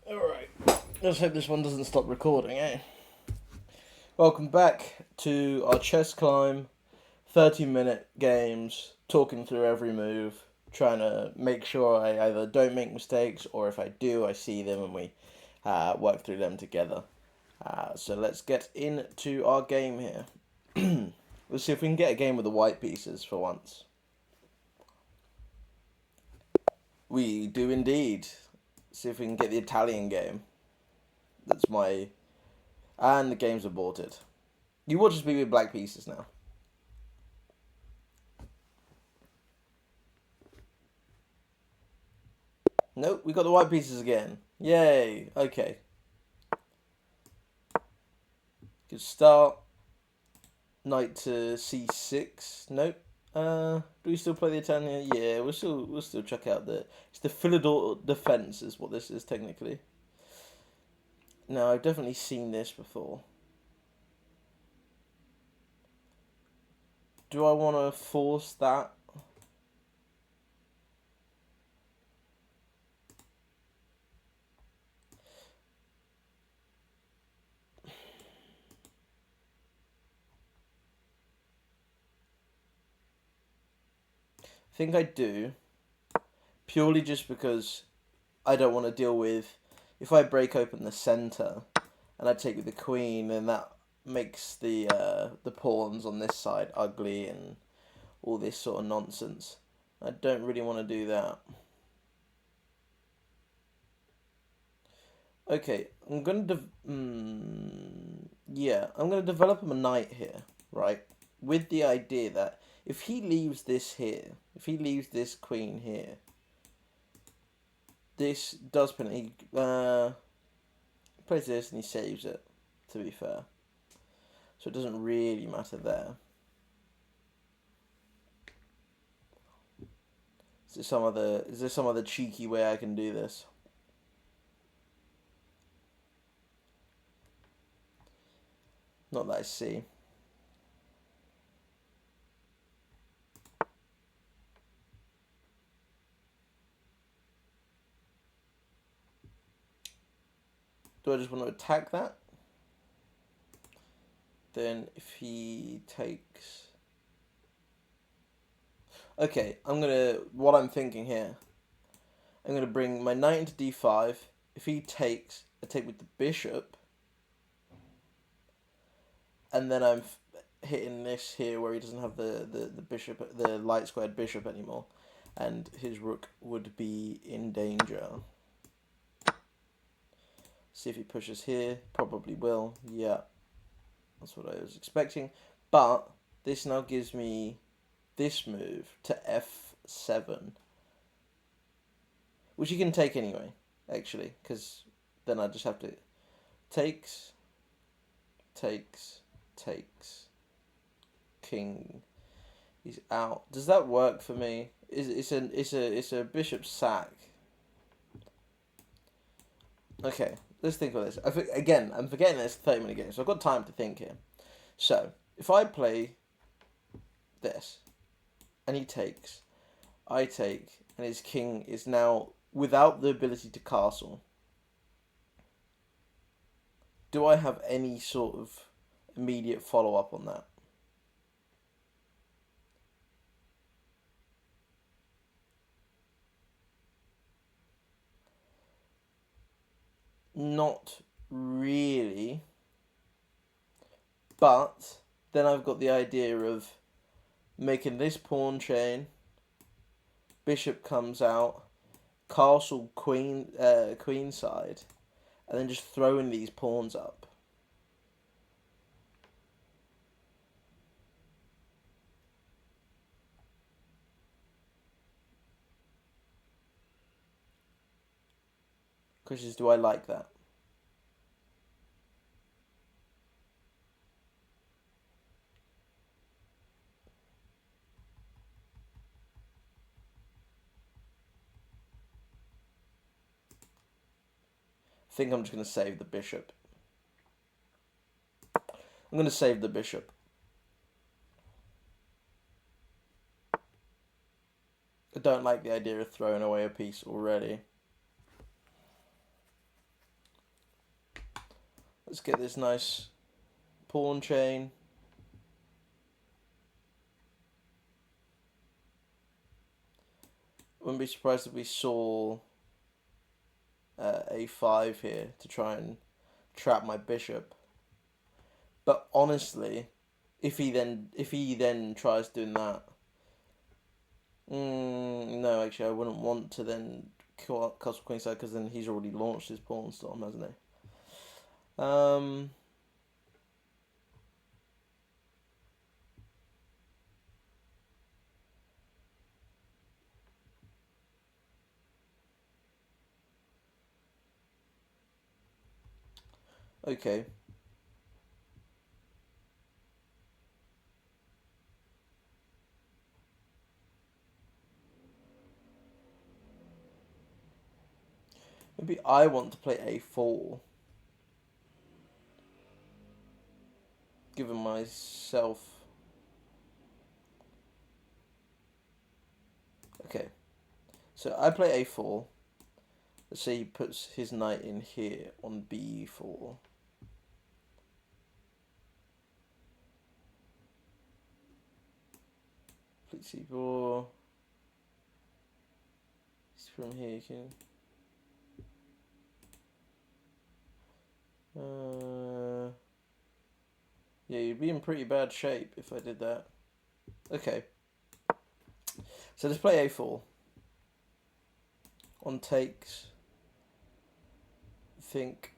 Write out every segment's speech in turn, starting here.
Alright, let's hope this one doesn't stop recording, eh? Welcome back to our chess climb, 30-minute games, talking through every move, trying to make sure I either don't make mistakes, or if I do, I see them and we work through them together. So let's get into our game here. Let's see if we can get a game with the white pieces for once. We do indeed. See if we can get the Italian game. That's my... And the game's aborted. You will just be with black pieces now. Nope, we got the white pieces again. Yay. Okay. Good start. Knight to c6. Nope. Do we still play the Italian? Yeah, we'll still check out it's the Philidor defense is what this is technically. No, I've definitely seen this before. Do I want to force that? I think I do. Purely just because I don't want to deal with... If I break open the center and I take with the queen, then that makes the pawns on this side ugly and all this sort of nonsense. I don't really want to do that. Okay, I'm gonna yeah, I'm gonna develop him a knight here, right? With the idea that if he leaves this here, if he leaves this queen here, this does he plays this and he saves it. To be fair, so it doesn't really matter there. Is there some other cheeky way I can do this? Not that I see. Do I just want to attack that? Then if he takes... Okay, what I'm thinking here, I'm going to bring my knight into d5. If he takes, I take with the bishop. And then I'm hitting this here where he doesn't have the bishop, the light squared bishop anymore. And his rook would be in danger. See if he pushes here. Probably will. Yeah. That's what I was expecting. But this now gives me this move to f7. Which you can take anyway, actually. Because then I just have to... Takes. King. He's out. Does that work for me? It's a bishop sack. Okay, let's think of this. Again, I'm forgetting this 30-minute game, so I've got time to think here. So, if I play this, and he takes, I take, and his king is now without the ability to castle, do I have any sort of immediate follow-up on that? Not really. But then I've got the idea of making this pawn chain. Bishop comes out. Castle queen queen side. And then just throwing these pawns up. Questions, do I like that? I think I'm just going to save the bishop. I'm going to save the bishop. I don't like the idea of throwing away a piece already. Let's get this nice pawn chain. Wouldn't be surprised if we saw a5 here to try and trap my bishop. But honestly, if he then tries doing that, no, actually, I wouldn't want to then castle queenside because then he's already launched his pawn storm, hasn't he? Okay. Maybe I want to play a4. Giving myself... Okay. So I play a4. Let's say he puts his knight in here on b4. Please c4. From here you can... yeah, you'd be in pretty bad shape if I did that. Okay. So let's play a4. On takes. I think...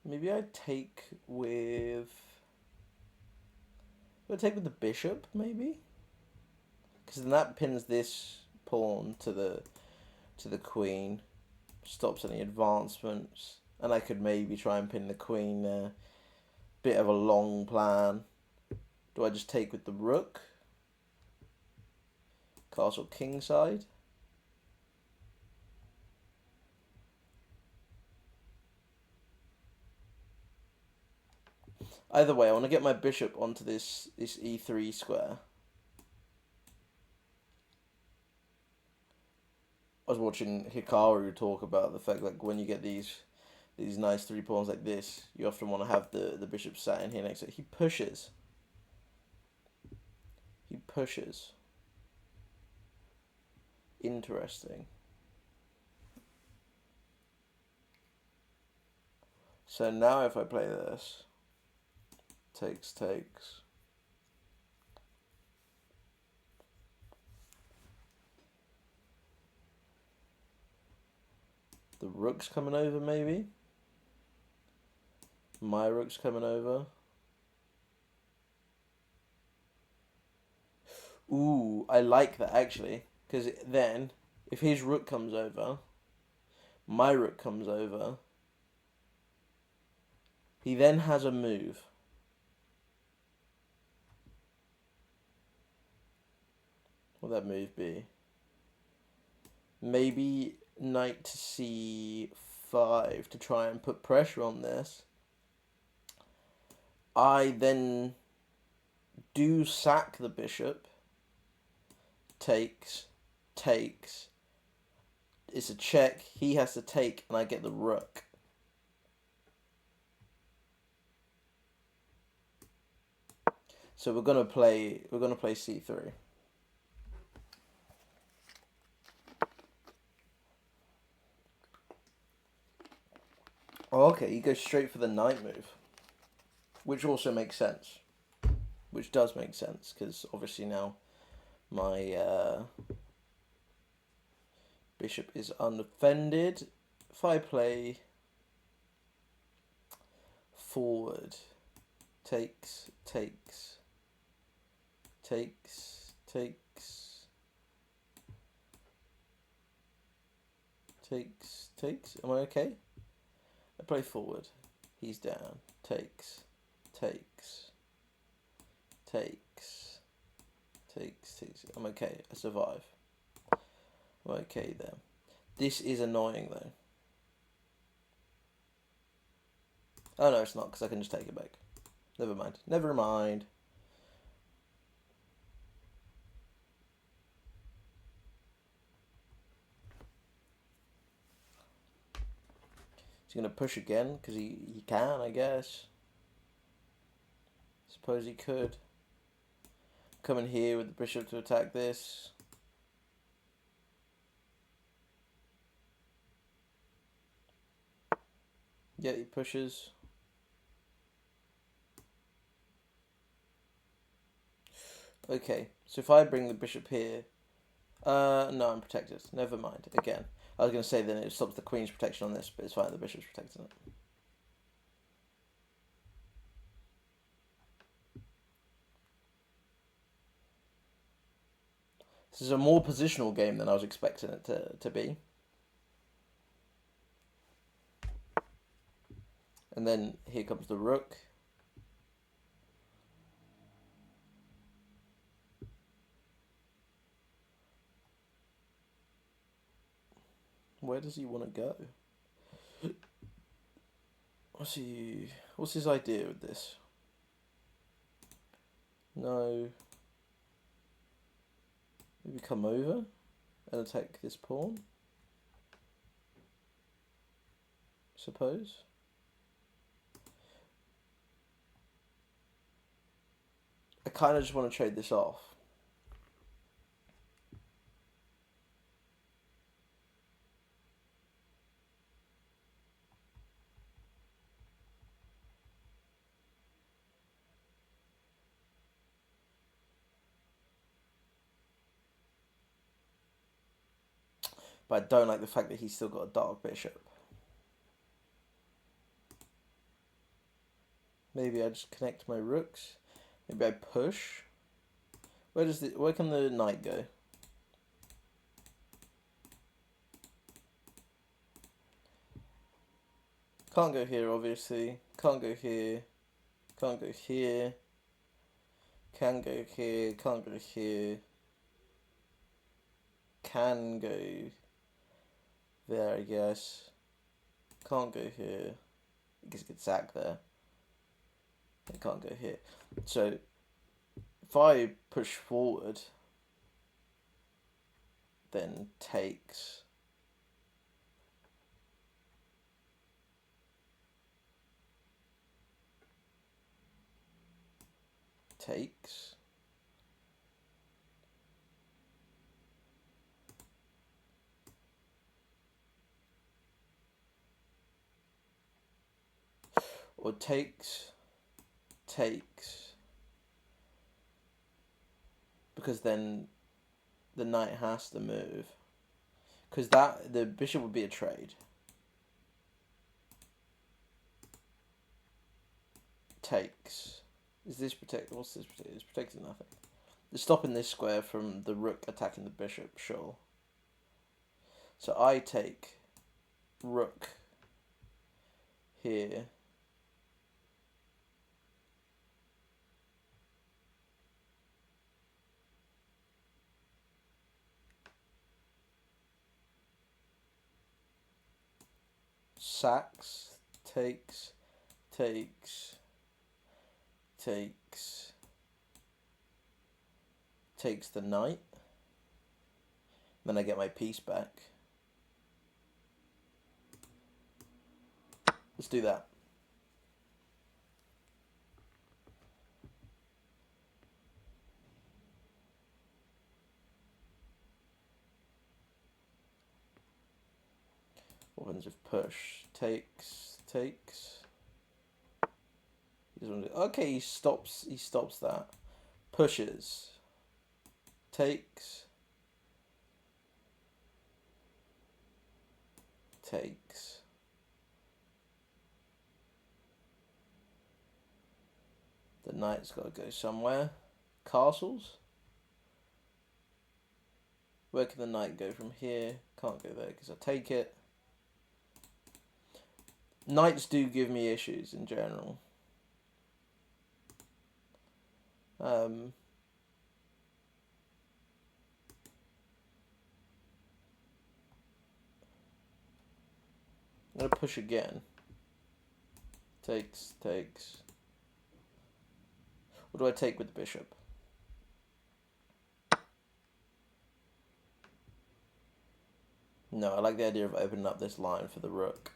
maybe I take with... I take with the bishop, maybe? Because then that pins this pawn to the queen. Stops any advancements. And I could maybe try and pin the queen there. Bit of a long plan. Do I just take with the rook? Castle kingside? Either way, I want to get my bishop onto this e3 square. I was watching Hikaru talk about the fact like when you get these nice 3 pawns like this, you often want to have the bishop sat in here next to it. He pushes. He pushes. Interesting. So now if I play this, takes. The rook's coming over, maybe? My rook's coming over. Ooh, I like that, actually. Because then, if his rook comes over, my rook comes over, he then has a move. What would that move be? Maybe knight to c5 to try and put pressure on this. I then do sack the bishop. Takes. It's a check. He has to take, and I get the rook. So we're gonna play c3. Oh, okay, you go straight for the knight move, which also makes sense. Which does make sense, because obviously now my bishop is undefended. If I play forward, takes. Am I okay? I play forward. He's down. Takes. I'm okay. I survive. I'm okay there. This is annoying though. Oh no, it's not, because I can just take it back. Never mind. Is he going to push again? Because he can, I guess. Suppose he could. Come in here with the bishop to attack this. Yeah, he pushes. Okay, so if I bring the bishop here... no, I'm protected. Never mind. Again. I was going to say then it stops the queen's protection on this, but it's fine, the bishop's protecting it. This is a more positional game than I was expecting it to be. And then here comes the rook. Where does he want to go? What's his idea with this? No. Maybe come over and attack this pawn. Suppose. I kind of just want to trade this off. But I don't like the fact that he's still got a dark bishop. Maybe I just connect my rooks. Maybe I push. Where can the knight go? Can't go here, obviously. Can't go here. Can't go here. Can go here. Can't go here. Can go there, I guess. Can't go here. I guess I could sack there. I can't go here. So, if I push forward, then takes. Takes. Or takes. Because then the knight has to move. Because the bishop would be a trade. Takes. Is this protect? What's this protect? It's protecting nothing. It's stopping this square from the rook attacking the bishop, sure. So I take rook here. Sacks, takes the knight. Then I get my piece back. Let's do that. What happens if push? Takes. He doesn't want to do, okay, he stops that. Pushes. Takes. The knight's got to go somewhere. Castles? Where can the knight go from here? Can't go there because I take it. Knights do give me issues in general. I'm going to push again. Takes. What do I take with the bishop? No, I like the idea of opening up this line for the rook.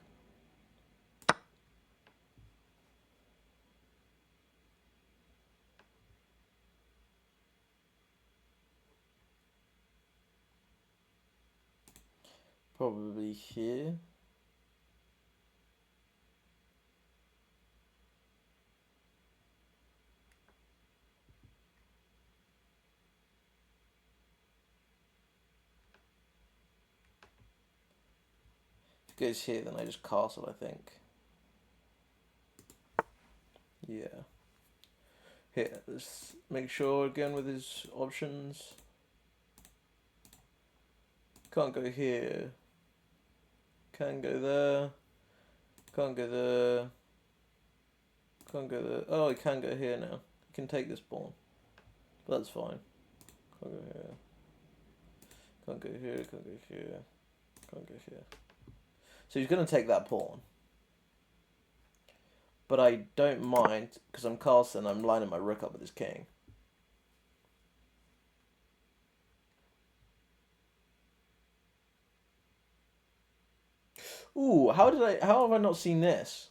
Probably here. If it goes here, then I just castle, I think. Yeah. Here, let's make sure again with his options. Can't go here. Can go there. Can't go there. Can't go there. Oh, he can go here now. He can take this pawn. But that's fine. Can't go here. Can't go here. Can't go here. Can't go here. So he's going to take that pawn. But I don't mind, because I'm castling, I'm lining my rook up with his king. Ooh, how have I not seen this?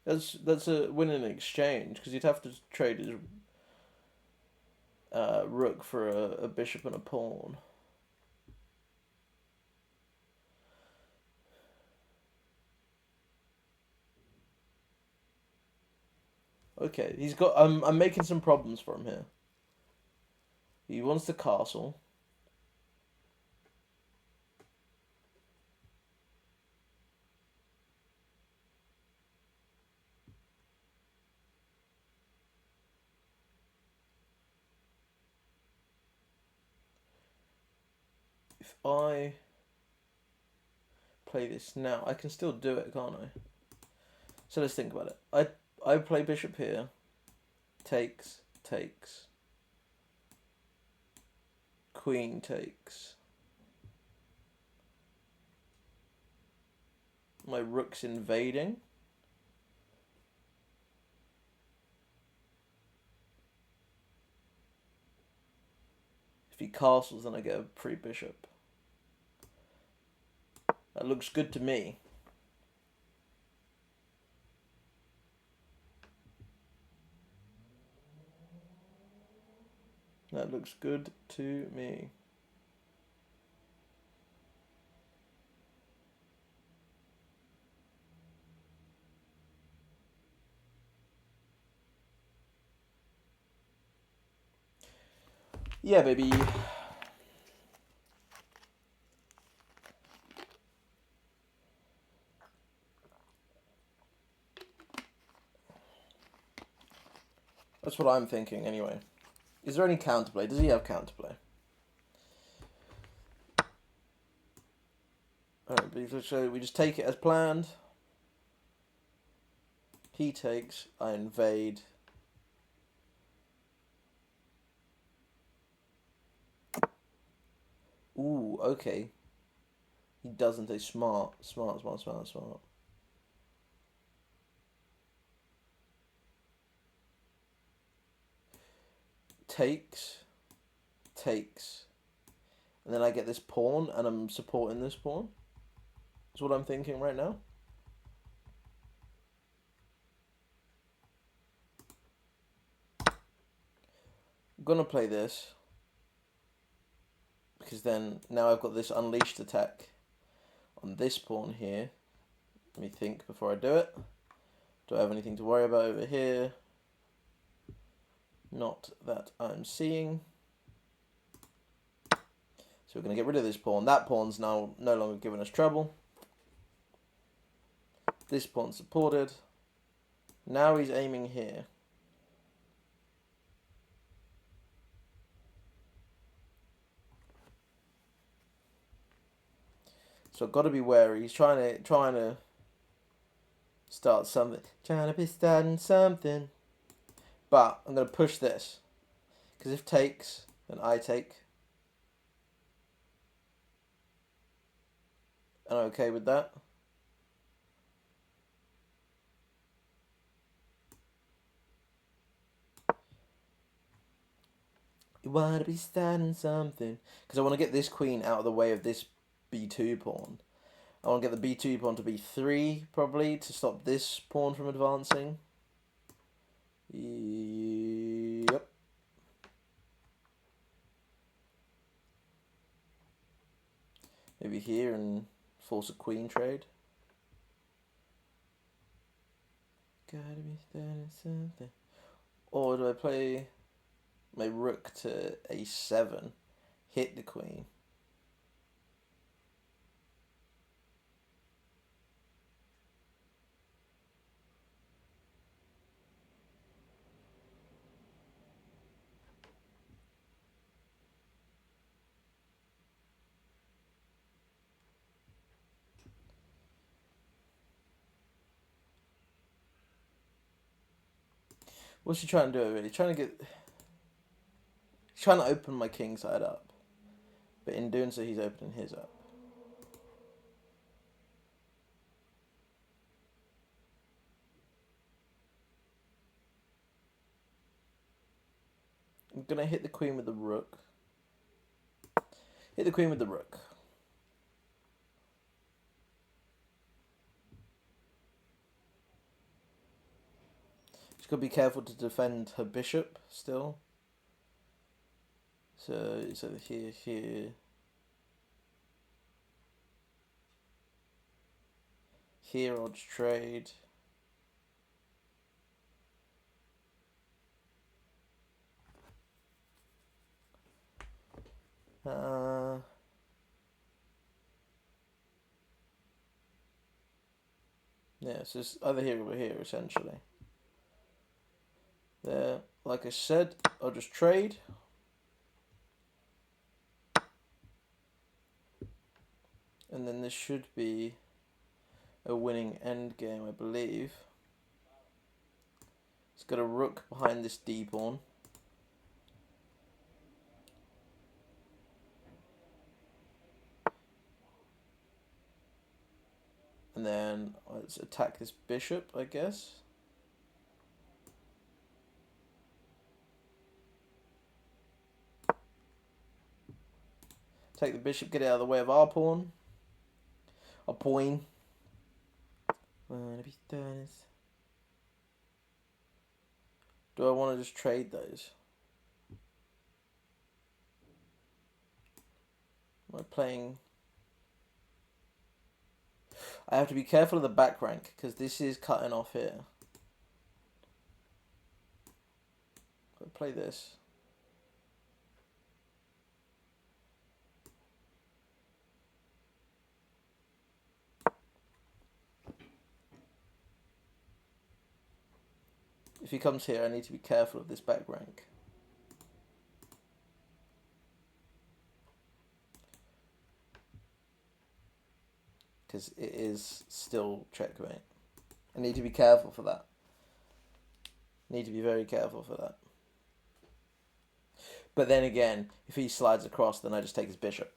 That's a win in exchange, because you'd have to trade his rook for a bishop and a pawn. Okay, he's got. I'm making some problems for him here. He wants the castle. If I play this now, I can still do it, can't I? So let's think about it. I play bishop here. Takes. Queen takes. My rook's invading. If he castles, then I get a free bishop. That looks good to me. That looks good to me. Yeah, baby. That's what I'm thinking, anyway. Is there any counterplay? Does he have counterplay? Alright, so we just take it as planned. He takes, I invade. Ooh, okay. He doesn't. He's smart. Smart. Takes. And then I get this pawn, and I'm supporting this pawn. That's what I'm thinking right now. I'm gonna play this. Because then, now I've got this unleashed attack on this pawn here. Let me think before I do it. Do I have anything to worry about over here? Not that I'm seeing. So we're going to get rid of this pawn. That pawn's now no longer giving us trouble. This pawn's supported. Now he's aiming here. So I've got to be wary. He's trying to start something. Trying to be starting something. But I'm going to push this. Because if takes, then I take. And I'm okay with that. You want to be starting something. Because I want to get this queen out of the way of this b2 pawn. I want to get the b2 pawn to b3, probably, to stop this pawn from advancing. Yep. Maybe here and force a queen trade. Gotta be starting something. Or do I play my rook to a7, hit the queen? What's he trying to do really? He's trying to open my king side up. But in doing so, he's opening his up. I'm going to hit the queen with the rook. Hit the queen with the rook. She's got to be careful to defend her bishop still. So here. Here I'll just trade. Yeah, so it's either here or here, essentially. There, like I said, I'll just trade. And then this should be a winning endgame, I believe. It's got a rook behind this d pawn. And then let's attack this bishop, I guess. Take the bishop, get it out of the way of our pawn. Our pawn. Do I want to just trade those? Am I playing? I have to be careful of the back rank because this is cutting off here. If I play this. If he comes here, I need to be careful of this back rank. Because it is still checkmate. I need to be careful for that. Need to be very careful for that. But then again, if he slides across, then I just take his bishop.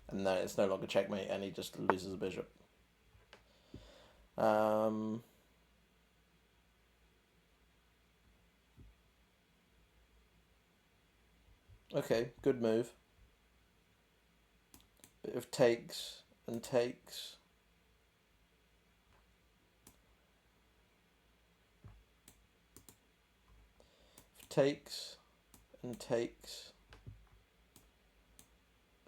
And then it's no longer checkmate, and he just loses a bishop. Okay, good move. Bit of takes and takes. Takes and takes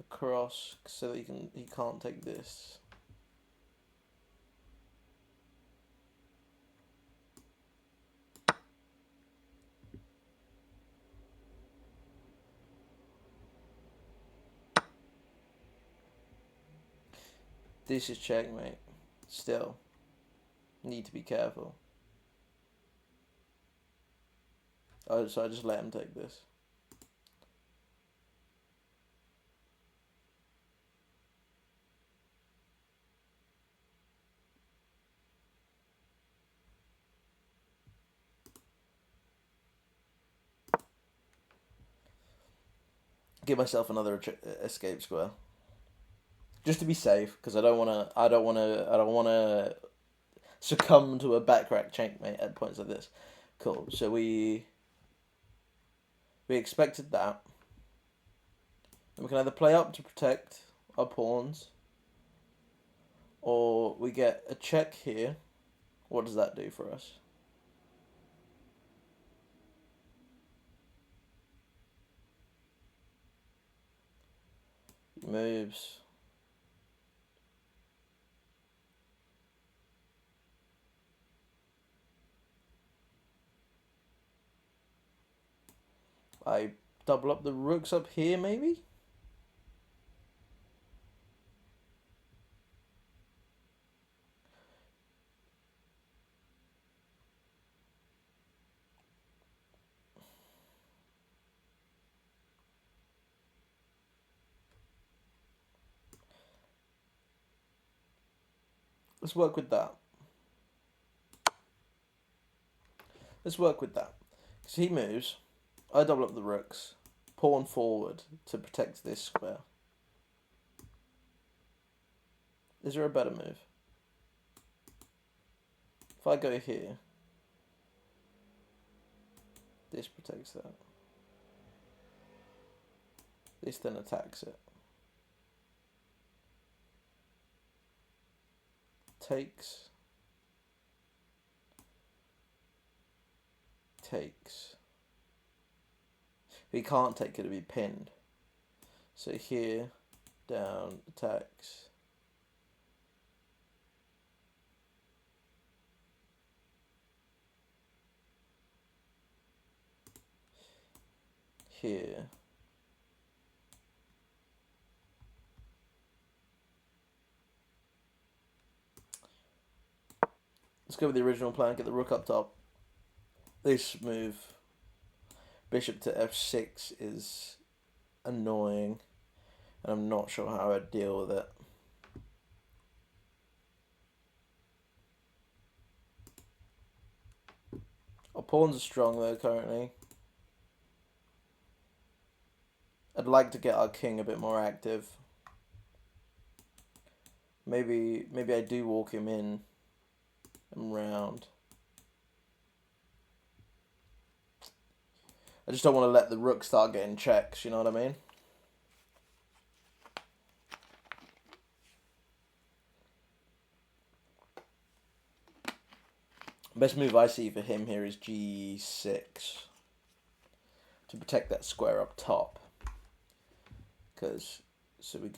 across so that he can't take this. This is checkmate. Still, need to be careful. Oh, so I just let him take this. Give myself another escape square, just to be safe, because I don't want to succumb to a backrack checkmate at points like this. Cool. So we expected that. And we can either play up to protect our pawns, we get a check here. What does that do for us? He moves. I double up the rooks up here, maybe? Let's work with that. Let's work with that. Because he moves. I double up the rooks. Pawn forward to protect this square. Is there a better move? If I go here, this protects that. This then attacks it. Takes. Takes. If he can't take it, it'll be pinned. So here, down, attacks. Here. Let's go with the original plan, get the rook up top. This move, bishop to f6, is annoying, and I'm not sure how I'd deal with it. Our pawns are strong though currently. I'd like to get our king a bit more active. Maybe I do walk him in and round. I just don't want to let the rook start getting checks, you know what I mean? Best move I see for him here is g6 to protect that square up top. Because so we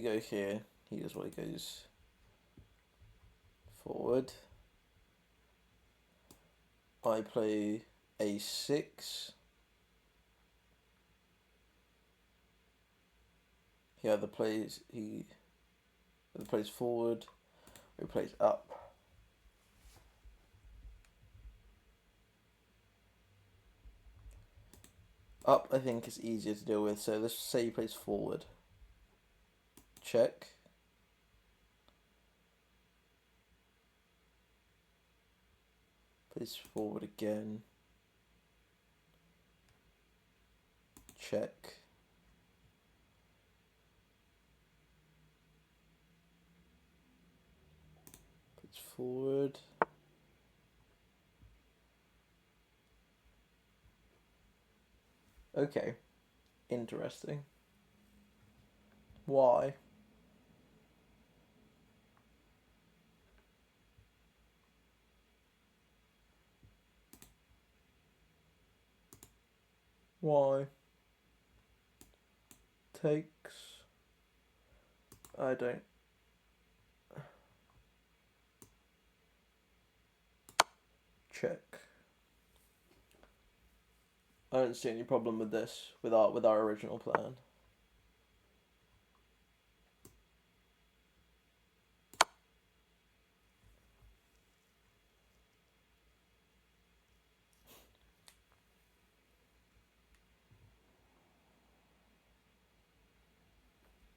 go here. He does what he goes forward. I play a6. He either plays forward or he plays up. Up, I think, is easier to deal with. So let's say he plays forward. Check. Plays forward again. Check. Plays forward. Okay. Interesting. Why? Why? Takes. I don't. Check. I don't see any problem with this, with our original plan.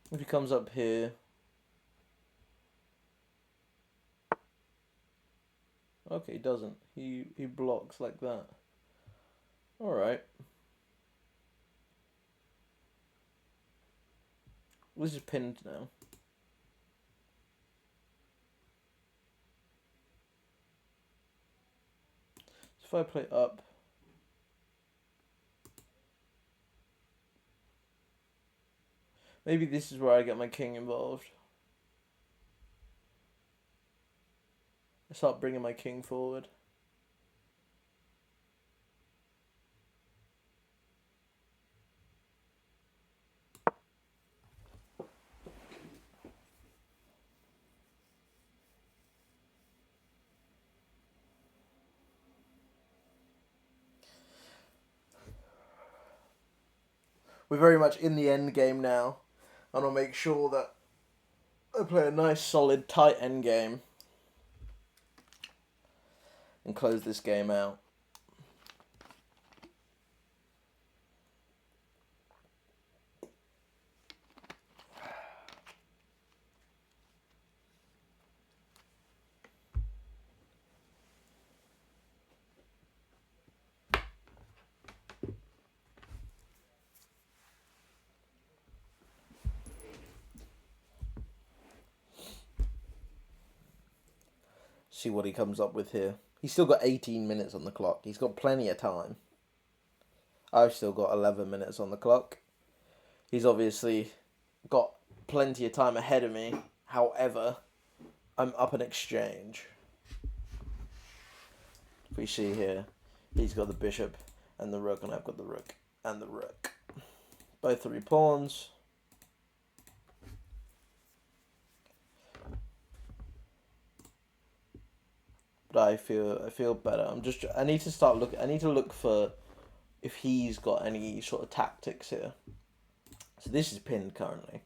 If he comes up here, okay, he doesn't. He blocks like that. All right. This is pinned now. So if I play up, maybe this is where I get my king involved. Start bringing my king forward. We're very much in the end game now, and I'll make sure that I play a nice, solid, tight end game and close this game out. See what he comes up with here. He's still got 18 minutes on the clock. He's got plenty of time. I've still got 11 minutes on the clock. He's obviously got plenty of time ahead of me. However, I'm up an exchange. If we see here, he's got the bishop and the rook, and I've got the rook and the rook. Both 3 pawns. But I feel better. I need to look for if he's got any sort of tactics here. So this is pinned currently.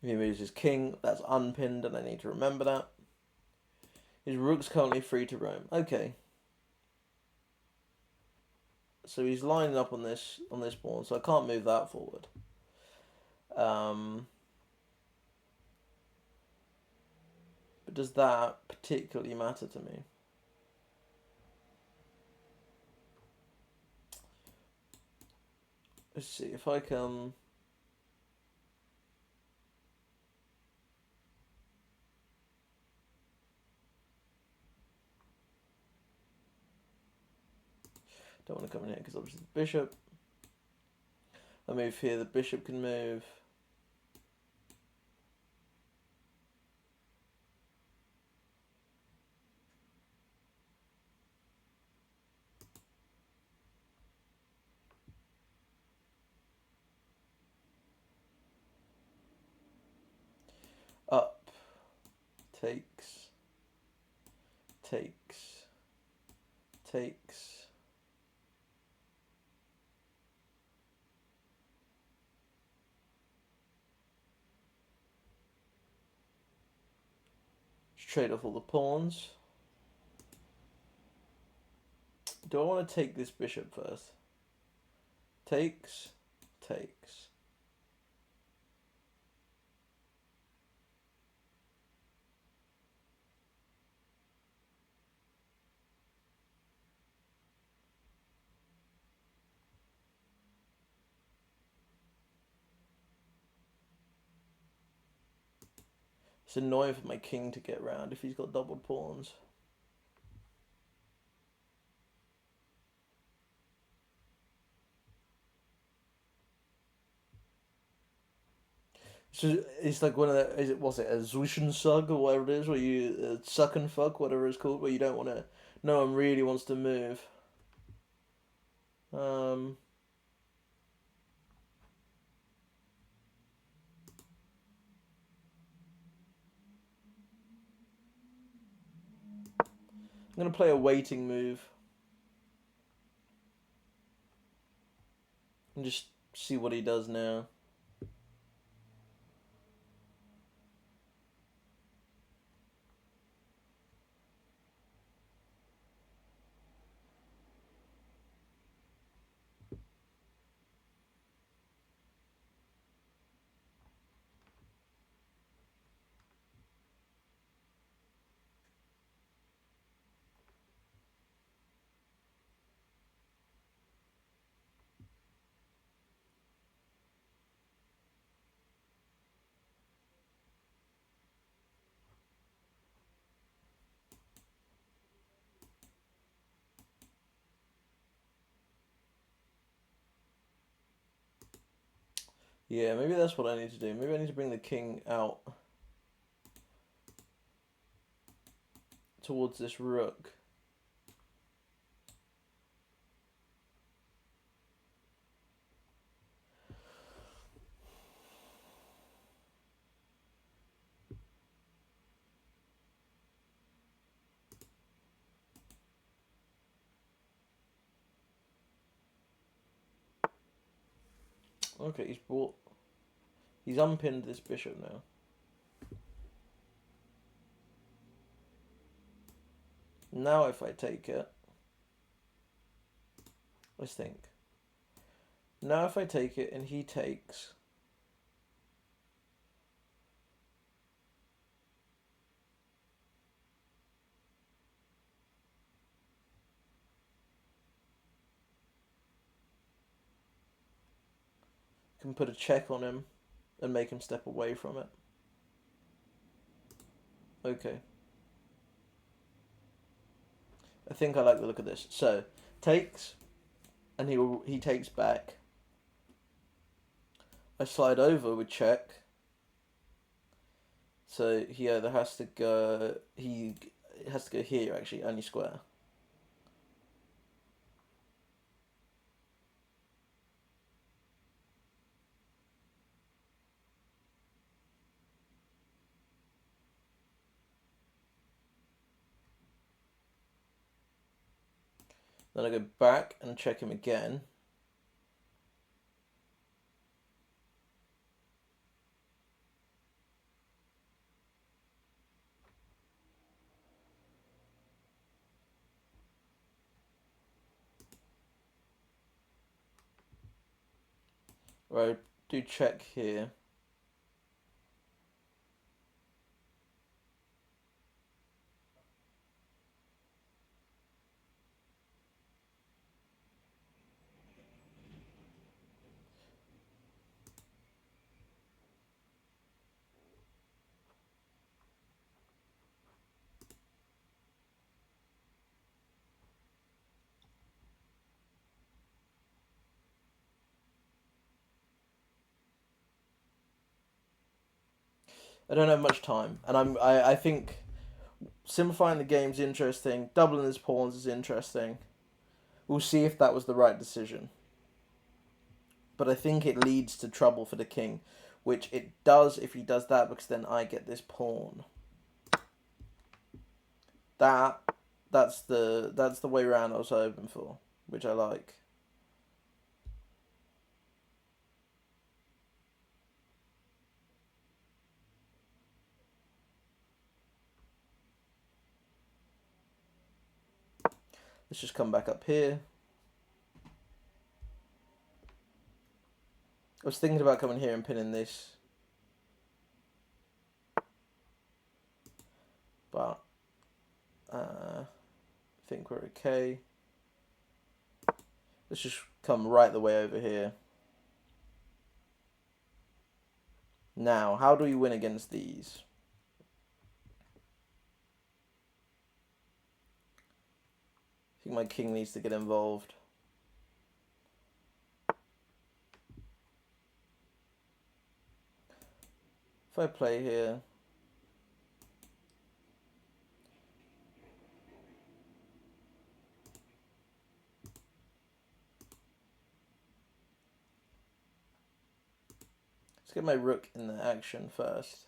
If he moves his king, that's unpinned, and I need to remember that. His rook's currently free to roam. Okay. So he's lining up on this pawn, so I can't move that forward. But does that particularly matter to me? Let's see if I can. Don't want to come in here because obviously the bishop. I move here, the bishop can move. Up. Takes. Takes. Takes. Trade off all the pawns. Do I want to take this bishop first? Takes. Takes. It's annoying for my king to get round if he's got doubled pawns. So it's like one of the, was it a Zwischensug or whatever it is, where you, suck and fuck, whatever it's called, where you don't want to, no one really wants to move. I'm going to play a waiting move. And just see what he does now. Yeah, maybe that's what I need to do. Maybe I need to bring the king out. towards this rook. Okay, he's unpinned this bishop now. Now if I take it, let's think. Now if I take it and he takes, can put a check on him and make him step away from it. Okay. I think I like the look of this. So, takes, and he takes back. I slide over with check. So he either has to go, he has to go here actually, only square. Then I go back and check him again. Right, do check here. I don't have much time, and I think simplifying the game's interesting. Doubling his pawns is interesting. We'll see if that was the right decision. But I think it leads to trouble for the king, which it does if he does that, because then I get this pawn. That's the way around I was hoping for, which I like. Let's just come back up here. I was thinking about coming here and pinning this, but I think we're okay. Let's just come right the way over here. Now, how do we win against these? I think my king needs to get involved. If I play here, let's get my rook in the action first.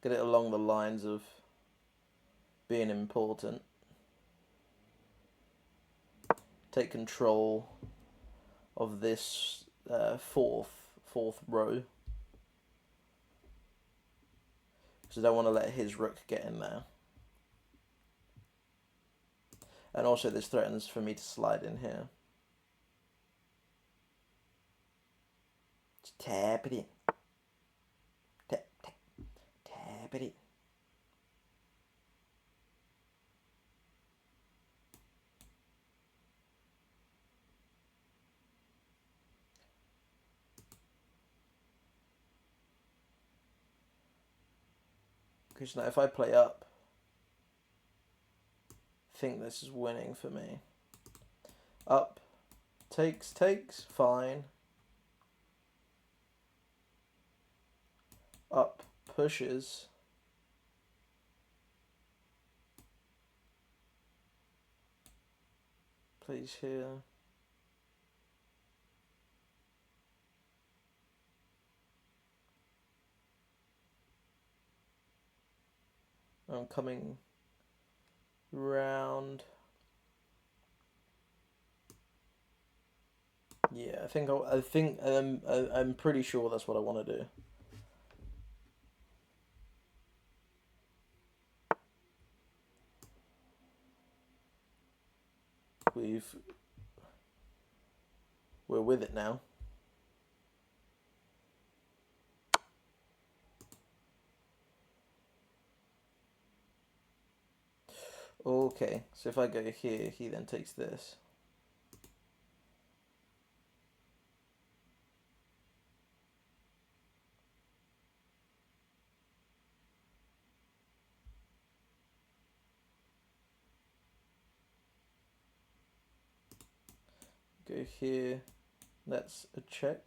Get it along the lines of being important. Take control of this fourth row. Because I don't want to let his rook get in there. And also this threatens for me to slide in here. Just tap it in. Tap, tap, tap it in. Because now if I play up, I think this is winning for me. Up, takes, fine. Up, pushes. Plays here. I'm coming round. Yeah, I'm pretty sure that's what I want to do. We're with it now. Okay, so if I go here, he then takes this. Go here, that's a check.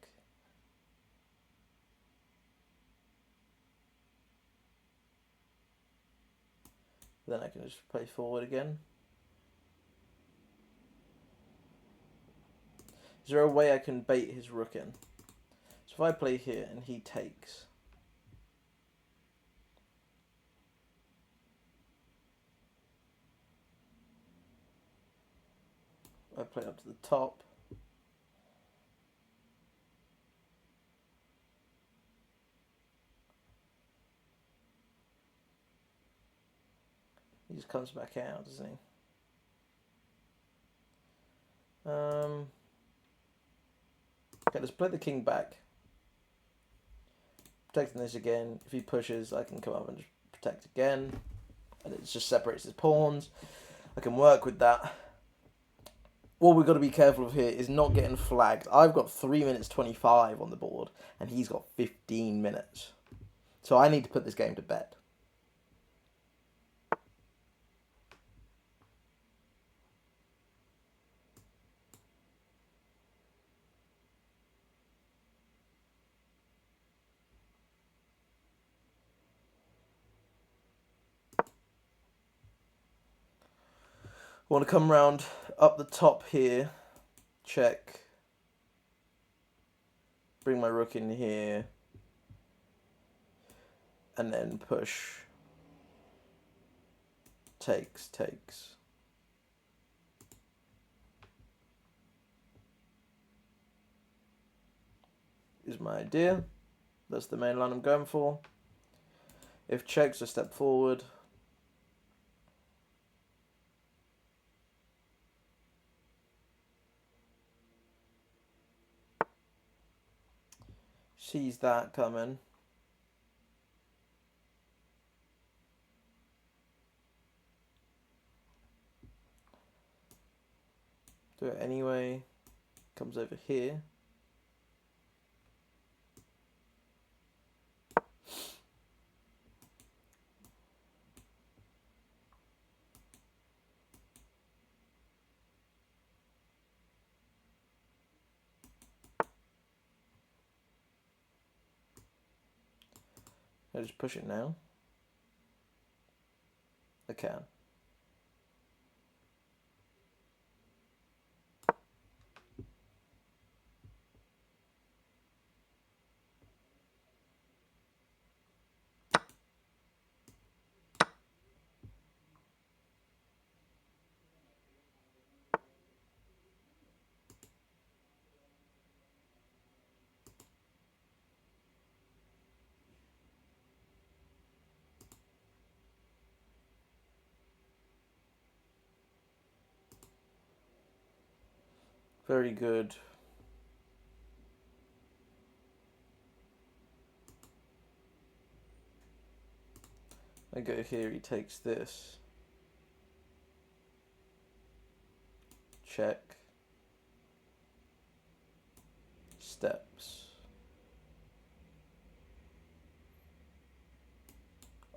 Then I can just play forward again. Is there a way I can bait his rook in? So if I play here and he takes, I play up to the top. He just comes back out, doesn't he? Okay, let's play the king back. Protecting this again. If he pushes, I can come up and just protect again. And it just separates his pawns. I can work with that. What we've got to be careful of here is not getting flagged. I've got 3 minutes 25 on the board, and he's got 15 minutes. So I need to put this game to bed. I want to come round up the top here, check, bring my rook in here, and then push, takes. Is my idea. That's the main line I'm going for. If checks, a step forward. Sees that coming. Do it anyway. Comes over here. I just push it now. I can. Very good. I go here, he takes this. Check. Steps.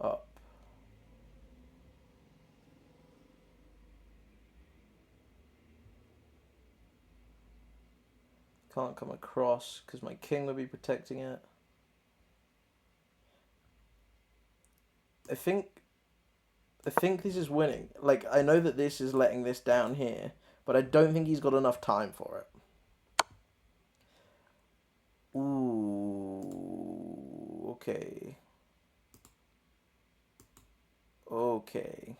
Up. Can't come across because my king would be protecting it. I think this is winning. Like, I know that this is letting this down here, but but I don't think he's got enough time for it. Ooh, okay. Okay.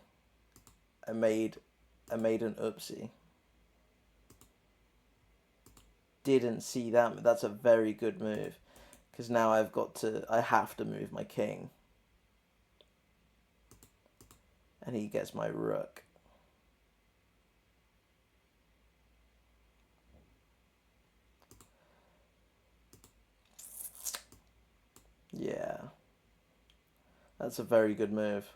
I made an oopsie. Didn't see that. That's a very good move. Because now I have to move my king. And he gets my rook. Yeah. That's a very good move.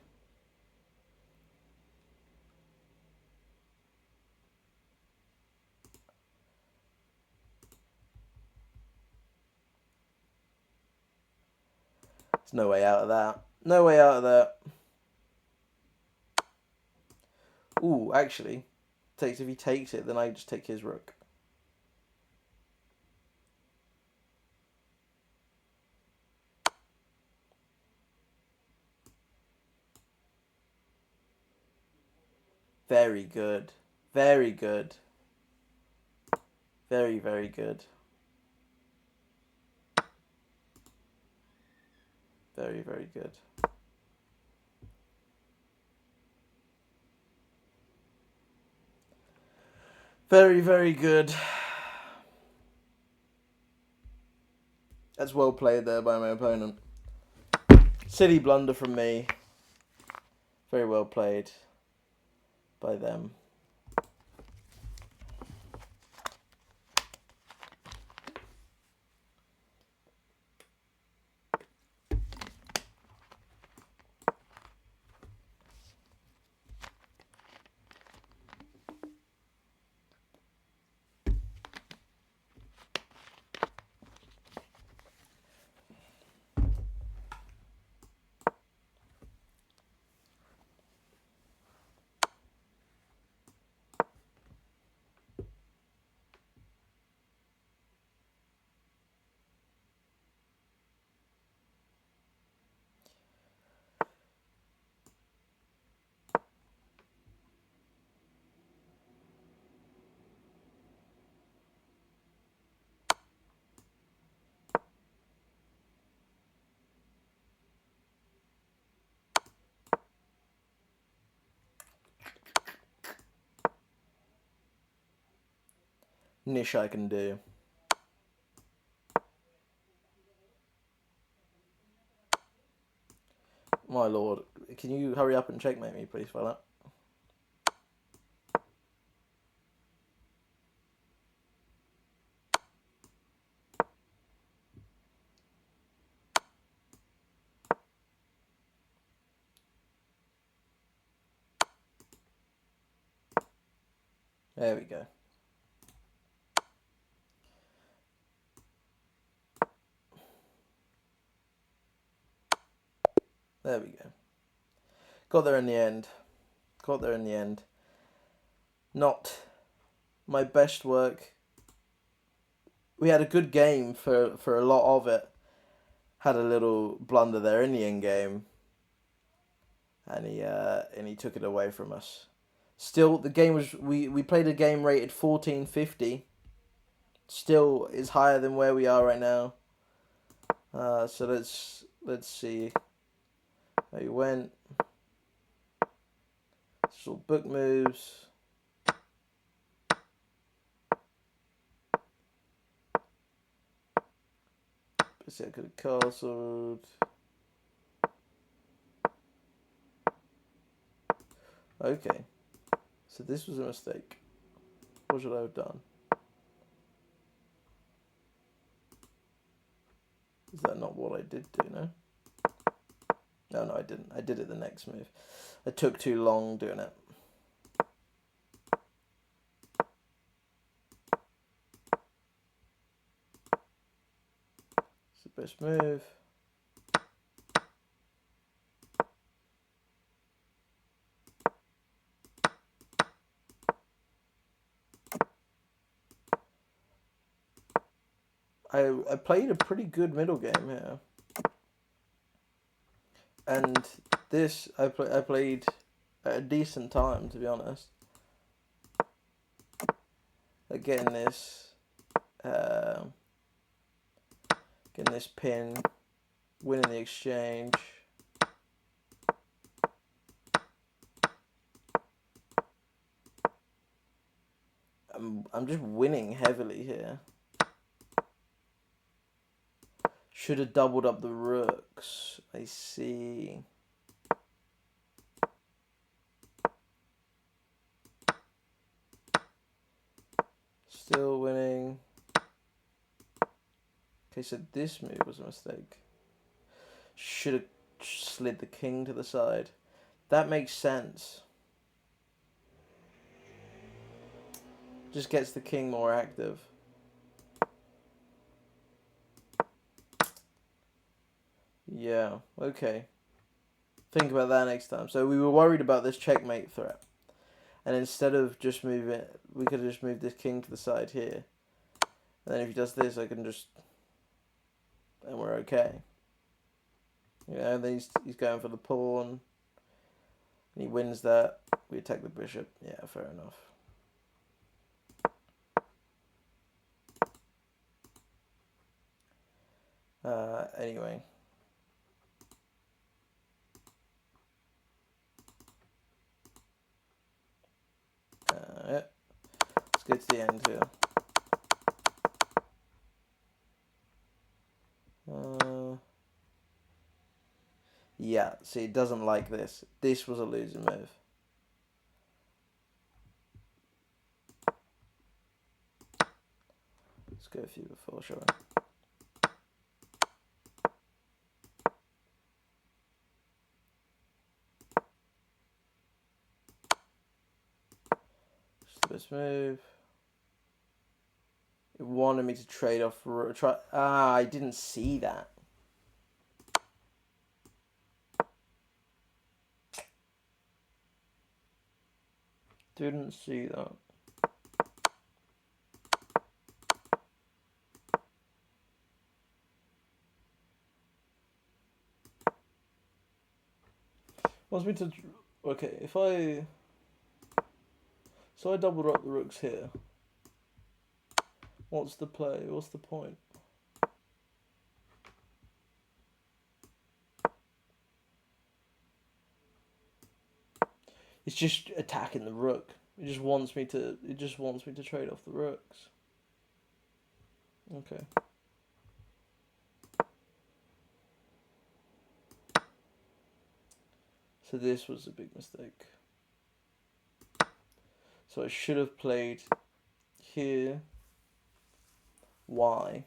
There's no way out of that. No way out of that. Ooh, actually, if he takes it, then I just take his rook. Very good. Very good. Very, very good. Very, very good. Very, very good. That's well played there by my opponent. Silly blunder from me. Very well played by them. Niche I can do. My lord. Can you hurry up and checkmate me, please, fella? There we go. There we go. Got there in the end. Got there in the end. Not my best work. We had a good game for a lot of it. Had a little blunder there in the end game. And he took it away from us. Still, the game was we played a game rated 1450. Still is higher than where we are right now. So let's see how he went. So book moves. Let's see, I could have castled. Okay, so this was a mistake. What should I have done? Is that not what I did do, no? No, I didn't. I did it the next move. I took too long doing it. It's the best move. I played a pretty good middle game here. And this, I played at a decent time, to be honest. getting this pin, winning the exchange. I'm just winning heavily here. Should have doubled up the rooks. I see. Still winning. Okay, so this move was a mistake. Should have slid the king to the side. That makes sense. Just gets the king more active. Yeah, okay. Think about that next time. So we were worried about this checkmate threat. And instead of just moving, we could have just moved this king to the side here. And then if he does this, I can just... And we're okay. Yeah, and then he's going for the pawn. And he wins that. We attack the bishop. Yeah, fair enough. Anyway. Yeah. Let's get to the end here. Yeah, see, it doesn't like this. This was a losing move. Let's go a few before, shall we? This move. It wanted me to trade off. I didn't see that. Didn't see that. Wants me to. Okay, if I. So I doubled up the rooks here. What's the play? What's the point? It's just attacking the rook. It just wants me to. It just wants me to trade off the rooks. Okay. So this was a big mistake. So I should have played here. Why?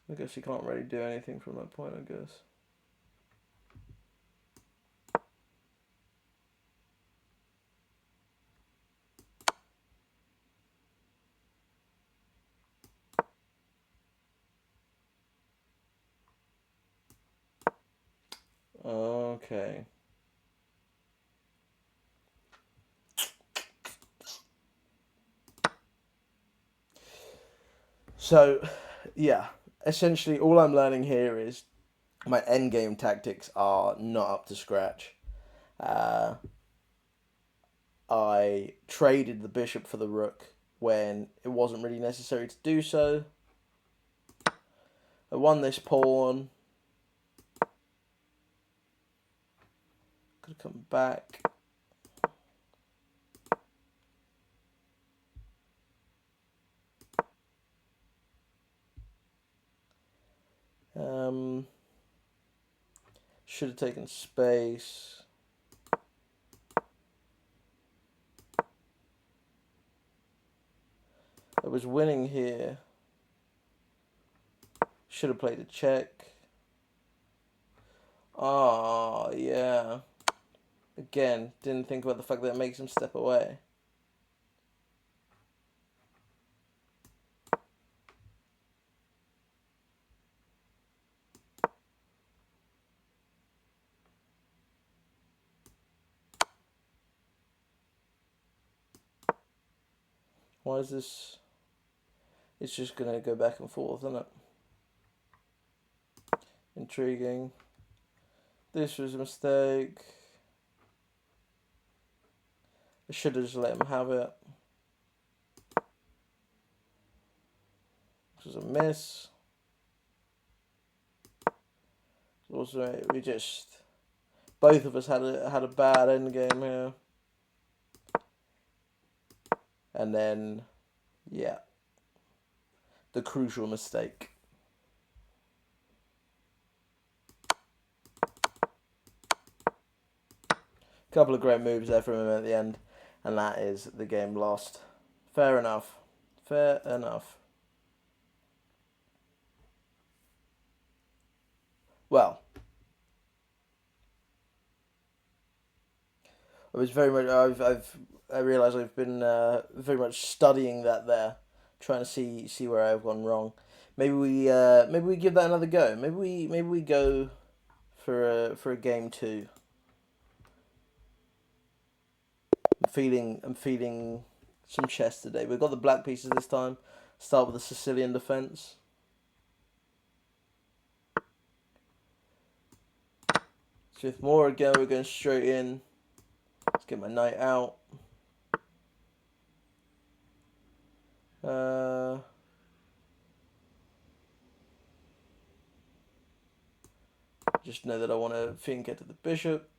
I guess you can't really do anything from that point, I guess. Okay. So, yeah. Essentially, all I'm learning here is my endgame tactics are not up to scratch. I traded the bishop for the rook when it wasn't really necessary to do so. I won this pawn. Could have come back. Should have taken space. I was winning here. Should have played a check. Oh, yeah. Again, didn't think about the fact that it makes him step away. Why is this? It's just going to go back and forth, isn't it? Intriguing. This was a mistake. I should have just let him have it. This was a miss. Also, we just... Both of us had a bad end game here. And then, yeah. The crucial mistake. Couple of great moves there from him at the end. And that is the game lost. Fair enough. Fair enough. Well, I was very much. I realised I've been very much studying that there, trying to see where I've gone wrong. Maybe we give that another go. Maybe we go for a game 2. I'm feeling some chess today. We've got the black pieces this time. Start with the Sicilian defence. Smith Moore again. We're going straight in. Let's get my knight out. Just know that I want to think it to the bishop.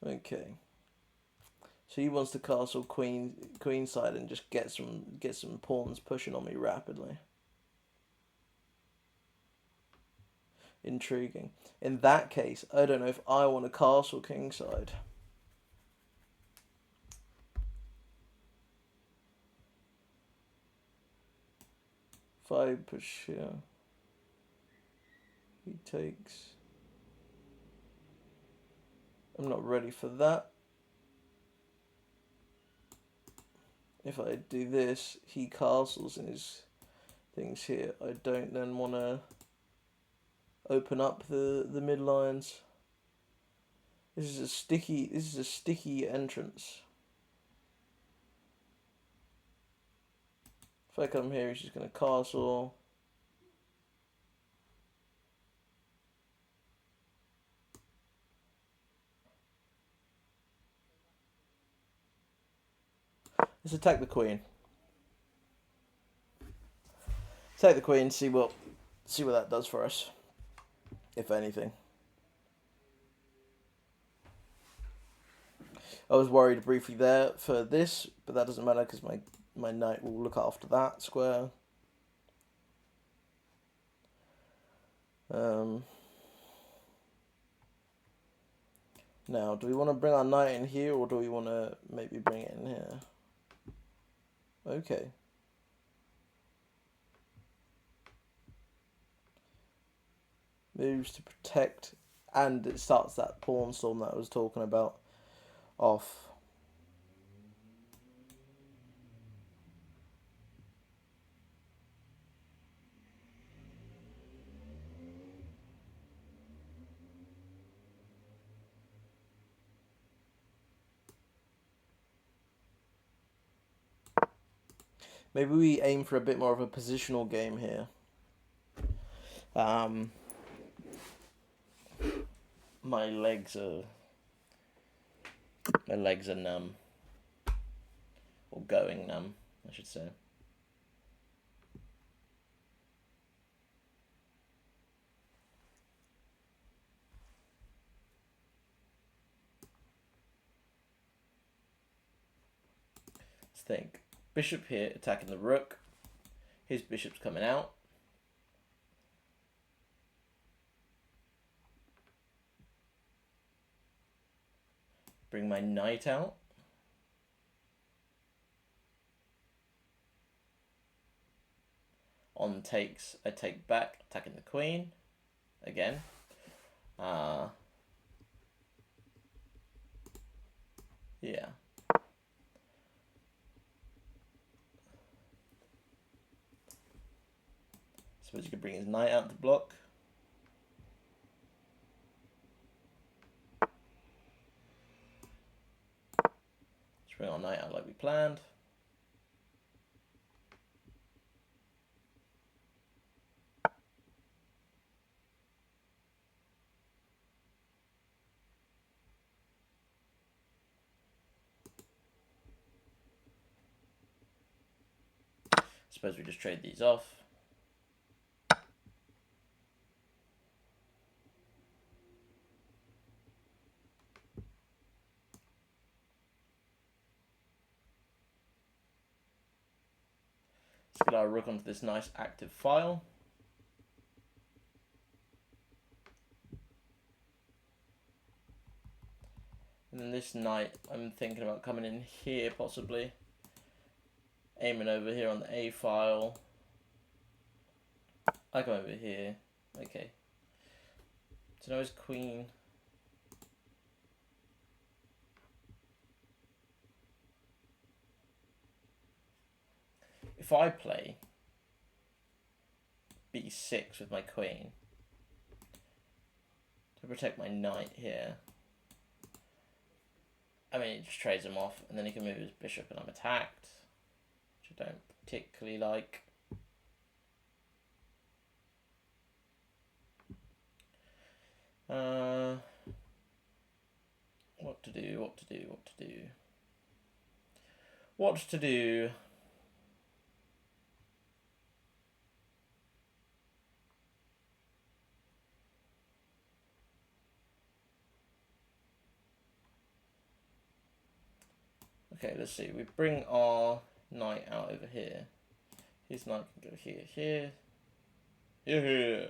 Okay. So he wants to castle queen side and just get some pawns pushing on me rapidly. Intriguing. In that case, I don't know if I want to castle king side. If I push here, he takes. I'm not ready for that. If I do this, he castles in his things here. I don't then want to open up the mid lines. This is a sticky entrance. If I come here, he's just going to castle. Let's attack the queen. Take the queen, see what that does for us, if anything. I was worried briefly there for this, but that doesn't matter because my knight will look after that square. Now, do we want to bring our knight in here, or do we want to maybe bring it in here? Okay. Moves to protect, and it starts that pawn storm that I was talking about off. Maybe we aim for a bit more of a positional game here. My legs are numb. Or going numb, I should say. Let's think. Bishop here attacking the rook. His bishop's coming out. Bring my knight out. On takes, I take back, attacking the queen. Again. Yeah. Suppose you could bring his knight out to block. Let's bring our knight out like we planned. Suppose we just trade these off. Let's get our rook onto this nice active file. And then this knight, I'm thinking about coming in here possibly. Aiming over here on the A file. I come over here. Okay. So now his queen. If I play b6 with my queen to protect my knight here, I mean, it just trades him off, and then he can move his bishop and I'm attacked, which I don't particularly like. What to do, what to do, what to do. What to do. Okay, let's see. We bring our knight out over here. His knight can go here, here, here.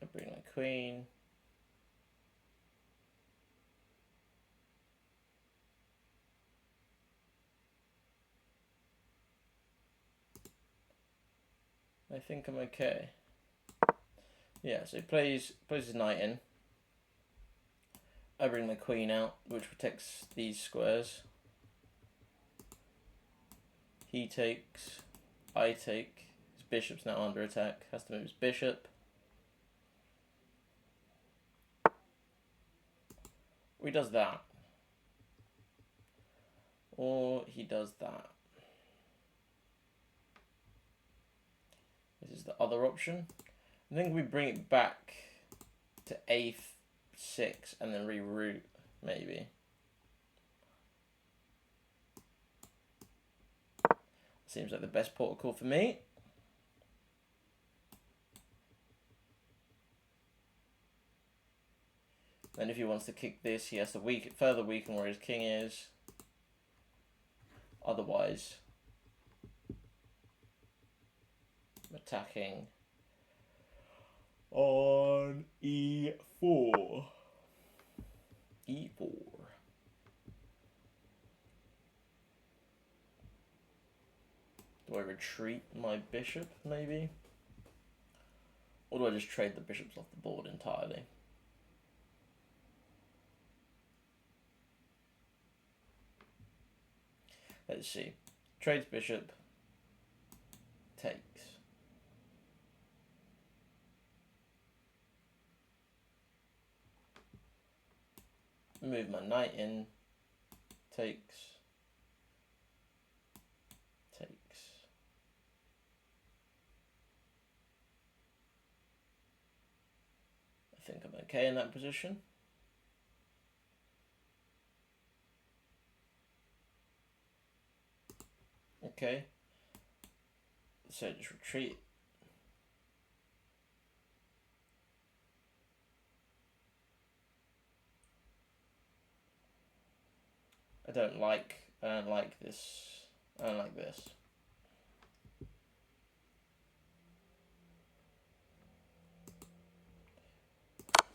I bring my queen. I think I'm okay. Yeah, so he plays his knight in. I bring my queen out, which protects these squares. He takes, I take. His bishop's now under attack. Has to move his bishop. Or he does that. Or he does that. This is the other option. I think we bring it back to A6 and then reroute, maybe. Seems like the best protocol for me. Then if he wants to kick this, he has to further weaken where his king is. Otherwise, I'm attacking on E4. E4. Do I retreat my bishop, maybe? Or do I just trade the bishops off the board entirely? Let's see. Trades bishop. Takes. Move my knight in. Takes. Takes. I think I'm okay in that position. Okay. So just retreat. I don't like this. I don't like this.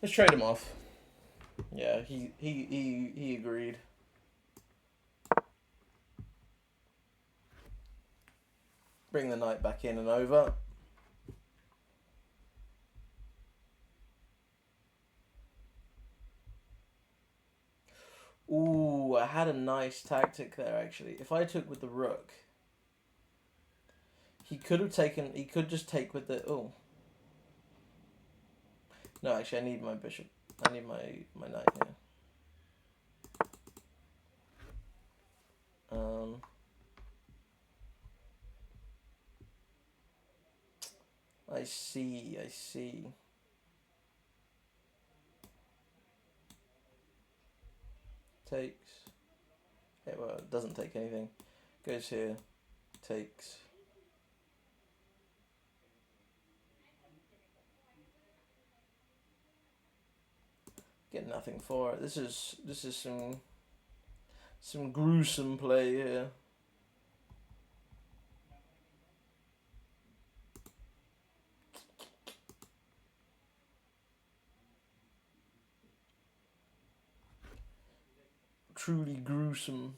Let's trade him off. Yeah, he agreed. Bring the knight back in and over. had a nice tactic there, actually. If I took with the rook, he could have taken... He could just take with the... Oh. No, actually, I need my bishop. I need my knight here. I see, I see. Takes. Okay, well, it doesn't take anything. Goes here. Takes. Get nothing for it. This is some gruesome play here. Truly gruesome.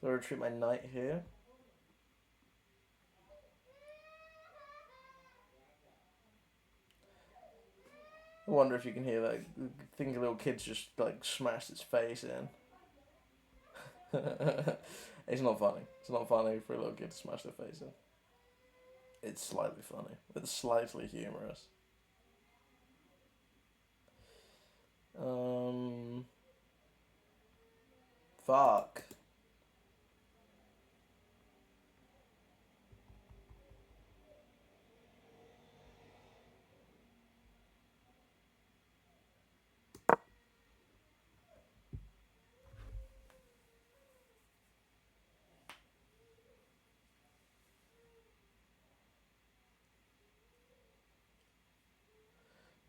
So I retreat my knight here. I wonder if you can hear that. I think a little kid's just like smashed its face in. It's not funny. It's not funny for a little kid to smash their face in. It's slightly funny. It's slightly humorous. Fuck.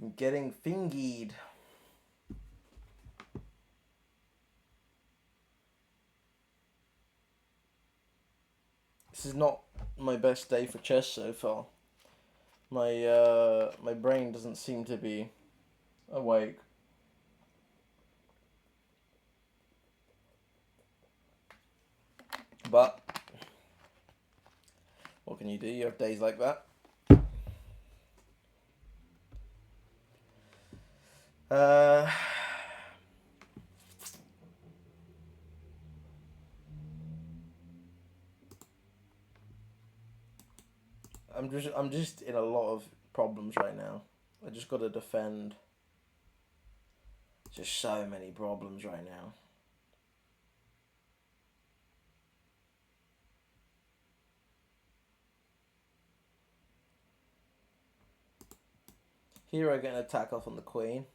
I'm getting fingied. This is not my best day for chess so far. My brain doesn't seem to be awake. But what can you do? You have days like that. I'm just in a lot of problems right now. I just got to defend. Just so many problems right now. Here I get an attack off on the queen.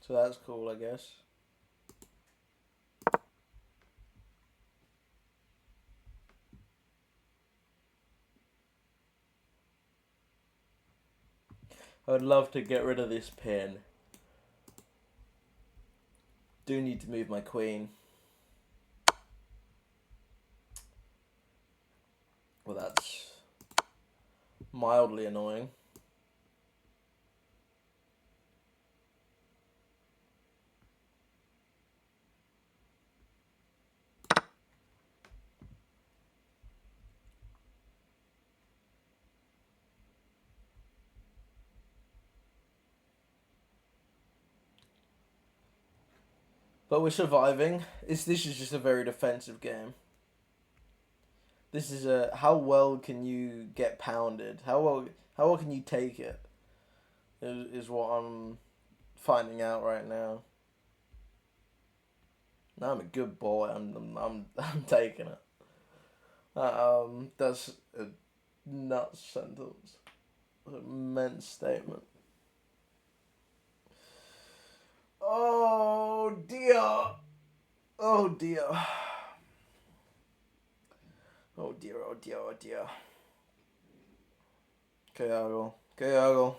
So that's cool, I guess. I would love to get rid of this pin. Do need to move my queen. Well, that's mildly annoying. But we're surviving. This is just a very defensive game. This is a how well can you get pounded? How well can you take it? Is what I'm finding out right now. No, I'm a good boy. I'm taking it. That's a nuts sentence. An immense statement. Oh dear. Oh dear. Oh dear, oh dear, oh dear. ¿Qué hago? ¿Qué hago?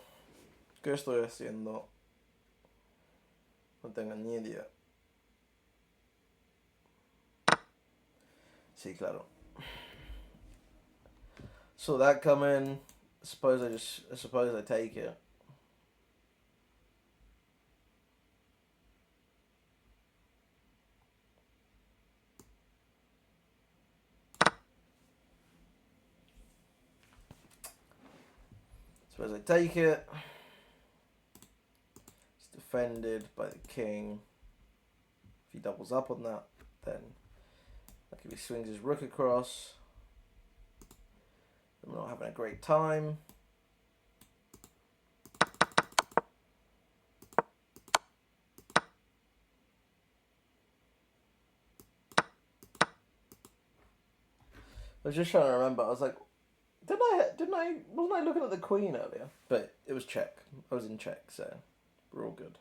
¿Qué estoy haciendo? No tengo ni idea. Sí, claro. So that come in. I suppose I take it. Suppose I take it. It's defended by the king. If he doubles up on that, then like if he swings his rook across, then we're not having a great time. I was just trying to remember. I was like, wasn't I looking at the queen earlier? But it was check. I was in check, so we're all good.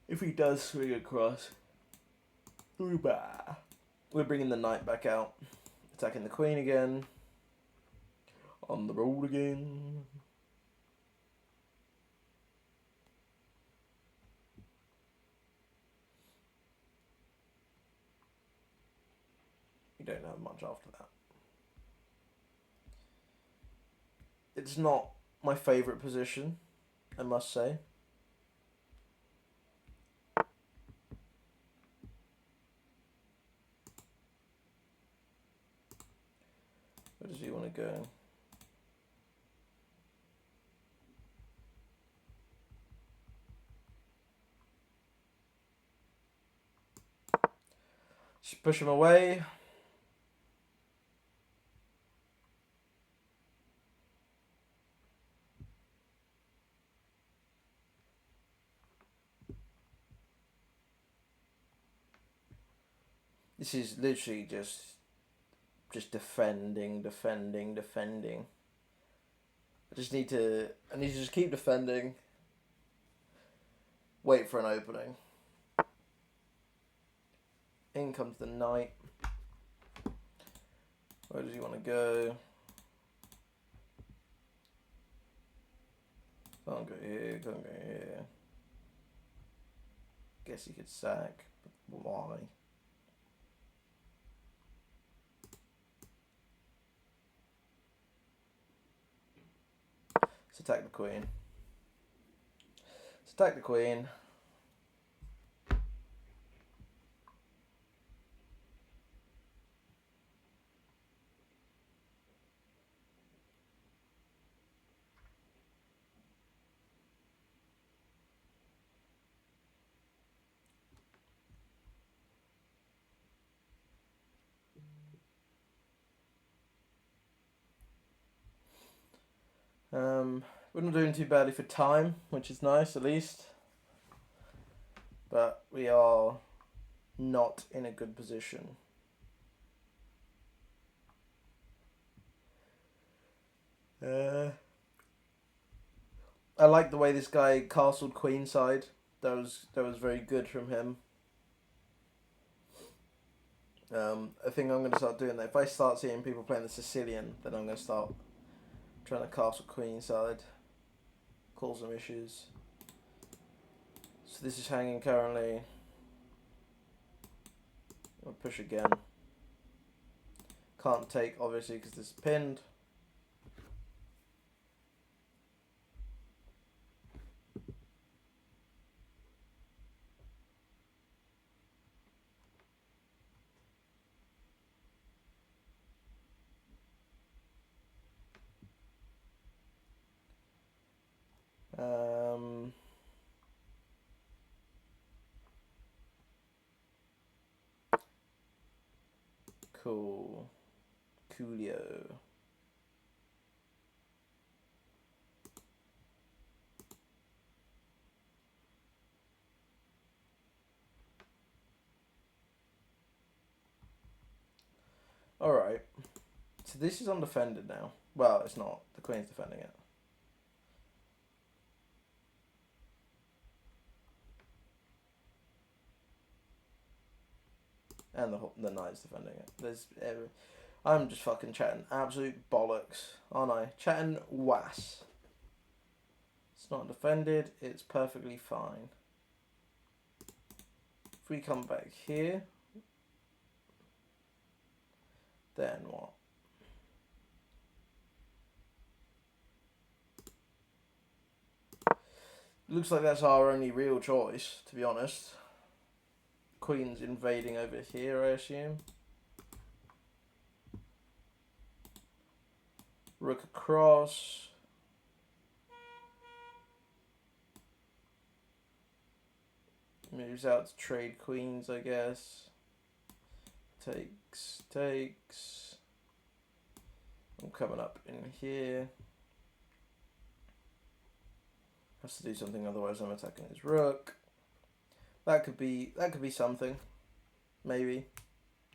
If he does swing across, we're bringing the knight back out, attacking the queen again. On the road again. You don't have much after that. It's not my favourite position, I must say. Where does he want to go? Just push him away. This is literally just defending. I need to just keep defending. Wait for an opening. In comes the knight. Where does he want to go? Can't go here, can't go here. Guess he could sack, but why? Let's attack the queen. Let's attack the queen. We're not doing too badly for time, which is nice at least. But we are not in a good position. I like the way this guy castled queenside. That was very good from him. I think I'm going to start doing that. If I start seeing people playing the Sicilian, then I'm going to start trying to castle queenside. Cause some issues. So this is hanging currently. I'll push again. Can't take, obviously, because this is pinned. Cool. Coolio. Alright. So this is undefended now. Well, it's not. The queen's defending it. And the knight's defending it. I'm just fucking chatting absolute bollocks, aren't I? Chatting was. It's not defended. It's perfectly fine. If we come back here, then what? Looks like that's our only real choice, to be honest. Queen's invading over here, I assume. Rook across. Moves out to trade queens, I guess. Takes, takes. I'm coming up in here. Has to do something, otherwise I'm attacking his rook. That could be something. Maybe.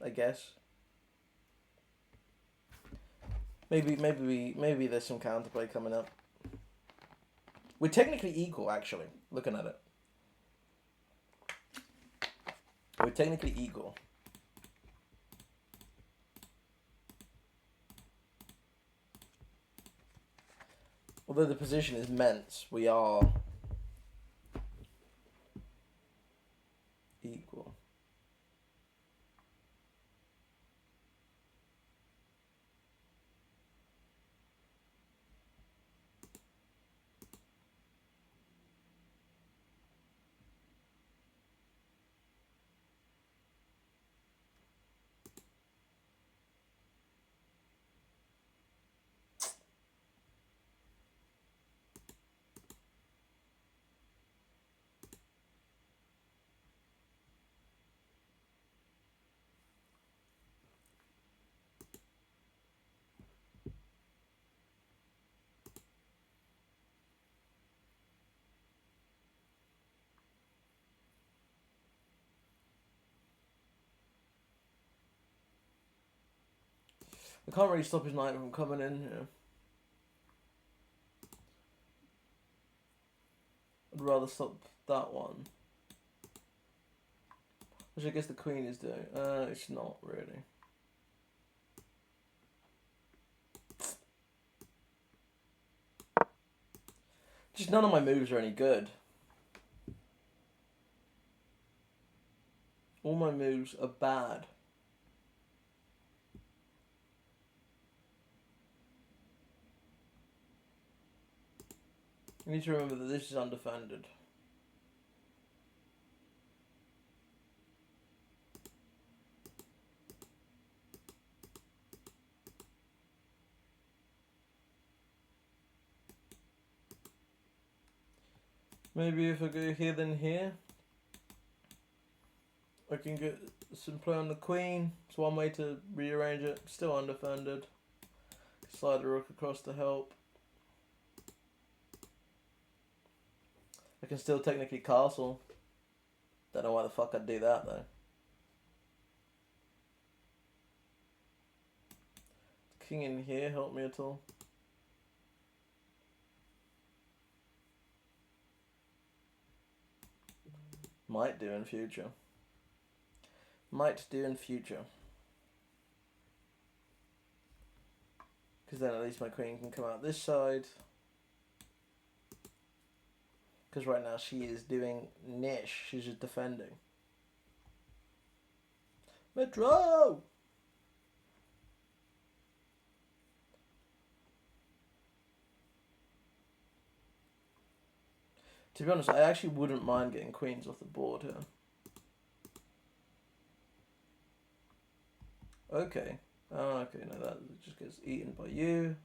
I guess. Maybe there's some counterplay coming up. We're technically equal, actually, looking at it. We're technically equal. Although the position is men's, we are equal. I can't really stop his knight from coming in here. I'd rather stop that one. Which I guess the queen is doing. It's not really. Just none of my moves are any good. All my moves are bad. You need to remember that this is undefended. Maybe if I go here then here, I can get some play on the queen. It's one way to rearrange it. Still undefended. Slide the rook across to help. I can still technically castle. Don't know why the fuck I'd do that though. King in here help me at all? Might do in future. Might do in future. Because then at least my queen can come out this side. Because right now she is doing niche. She's just defending. Metro! To be honest, I actually wouldn't mind getting queens off the board here. Okay. Oh, okay, no, that just gets eaten by you.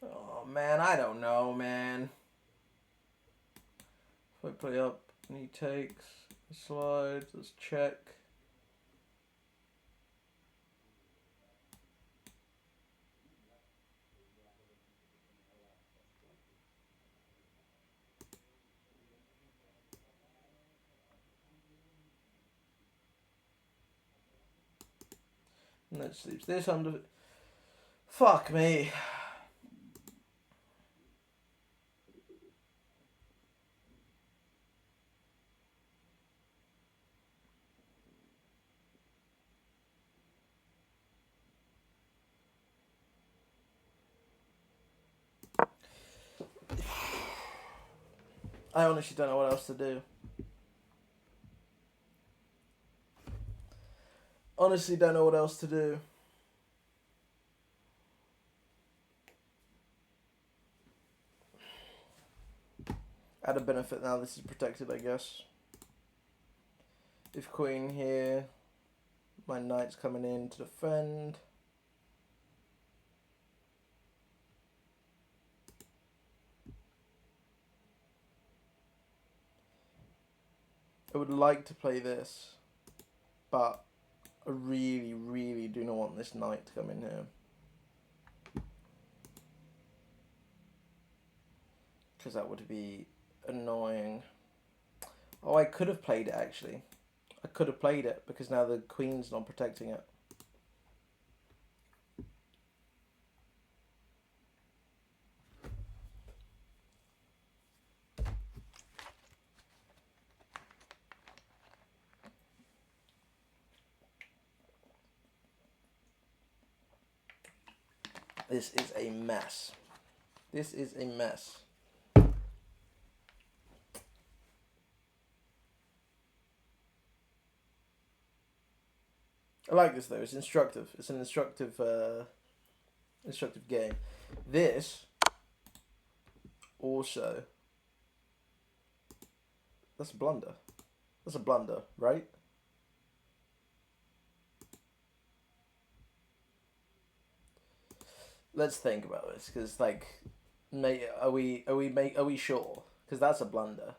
Oh man, I don't know, man. If I play up and he takes, slides, let's check. And then sleeps this under. Fuck me. I honestly don't know what else to do. Honestly, don't know what else to do. At a benefit now, this is protected, I guess. If queen here, my knight's coming in to defend. I would like to play this, but I really, really do not want this knight to come in here. Because that would be annoying. Oh, I could have played it, actually. I could have played it, because now the queen's not protecting it. This is a mess. This is a mess. I like this though. It's instructive. It's an instructive game. This also. That's a blunder. That's a blunder, right? Let's think about this, because like, are we sure? Because that's a blunder.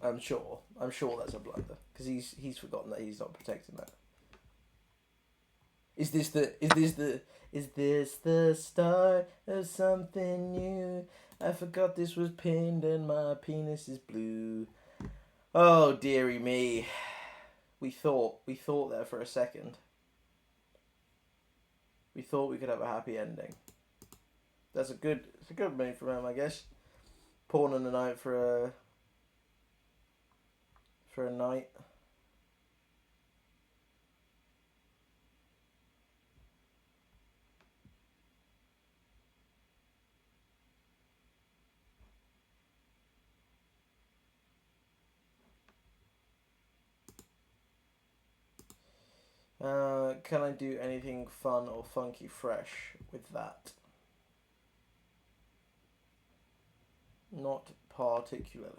I'm sure that's a blunder, because he's forgotten that he's not protecting that. Is this the start of something new? I forgot this was pinned and my penis is blue. Oh dearie me. We thought there for a second. We thought we could have a happy ending. It's a good move from him, I guess. Pawn and a knight for a knight. Can I do anything fun or funky fresh with that? Not particularly.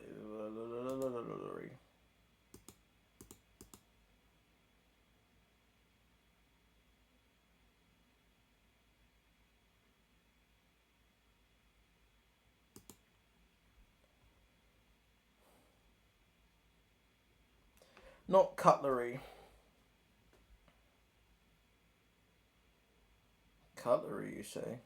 Not cutlery. Cutlery, you say?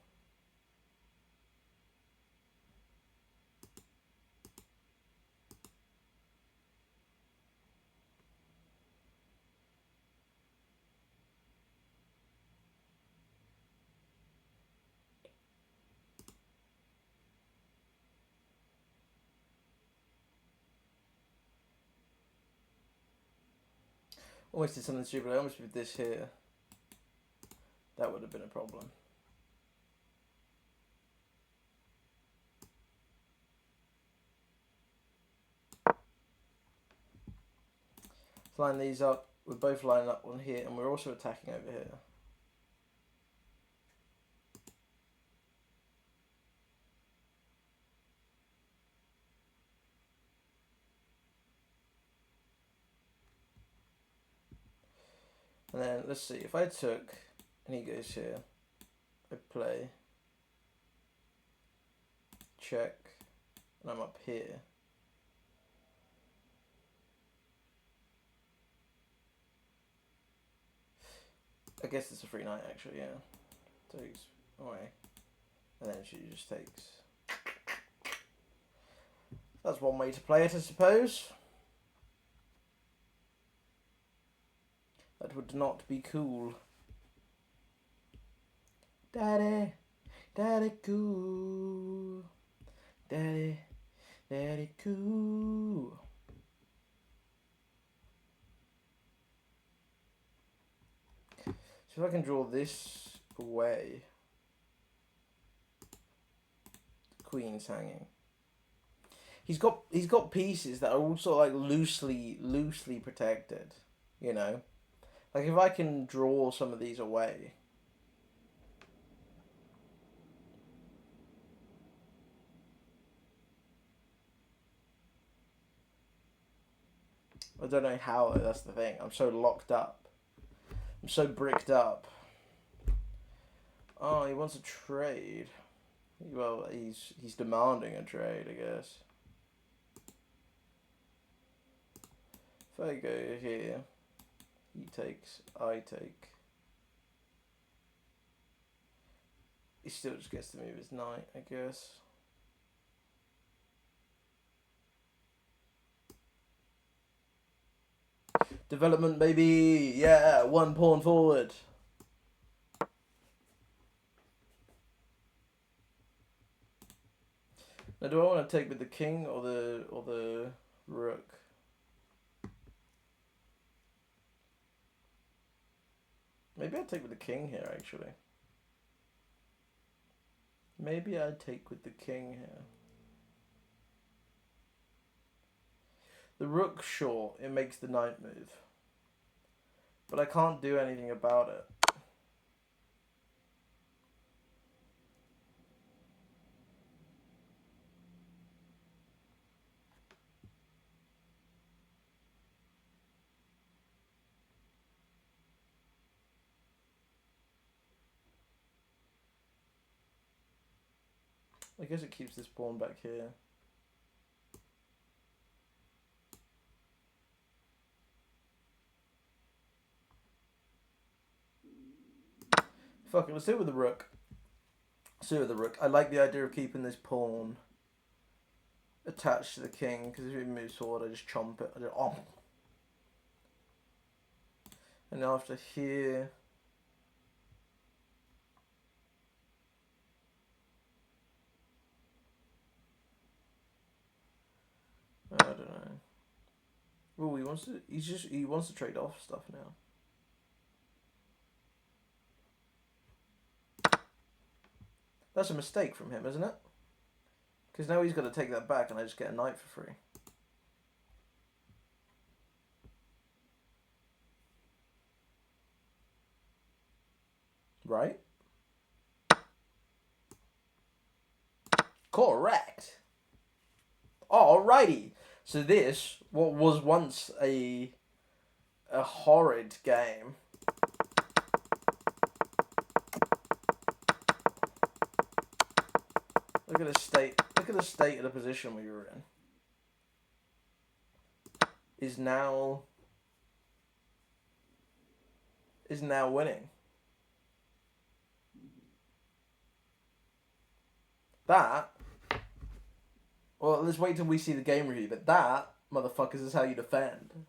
Almost did something stupid. I almost did this here. That would have been a problem. Let's line these up. We're both lining up on here, and we're also attacking over here. And then, let's see, if I took, and he goes here, I play, check, and I'm up here. I guess it's a free knight, actually, yeah. So he's away. And then she just takes. That's one way to play it, I suppose. That would not be cool. Daddy, daddy cool. Daddy, daddy cool. So if I can draw this away, the queen's hanging. He's got pieces that are also like loosely protected, you know. Like if I can draw some of these away. I don't know how, that's the thing. I'm so locked up. I'm so bricked up. Oh, he wants a trade. Well, he's demanding a trade, I guess. If I go here, he takes, I take. He still just gets to move his knight, I guess. Development, baby! Yeah, 1 pawn forward. Now, do I want to take with the king or the rook? Maybe I'd take with the king here, actually. Maybe I'd take with the king here. The rook, sure, it makes the knight move. But I can't do anything about it. I guess it keeps this pawn back here. Fuck it, let's do it with the rook. Let's do it with the rook. I like the idea of keeping this pawn attached to the king, because if he moves forward, I just chomp it. I just, oh. And after here... I don't know. Oh, he wants to trade off stuff now. That's a mistake from him, isn't it? Because now he's got to take that back and I just get a knight for free. Right? Correct. Alrighty. So this, what was once a horrid game, look at the state of the position we were in, is now winning. That, well, let's wait till we see the game review, but that, motherfuckers, is how you defend.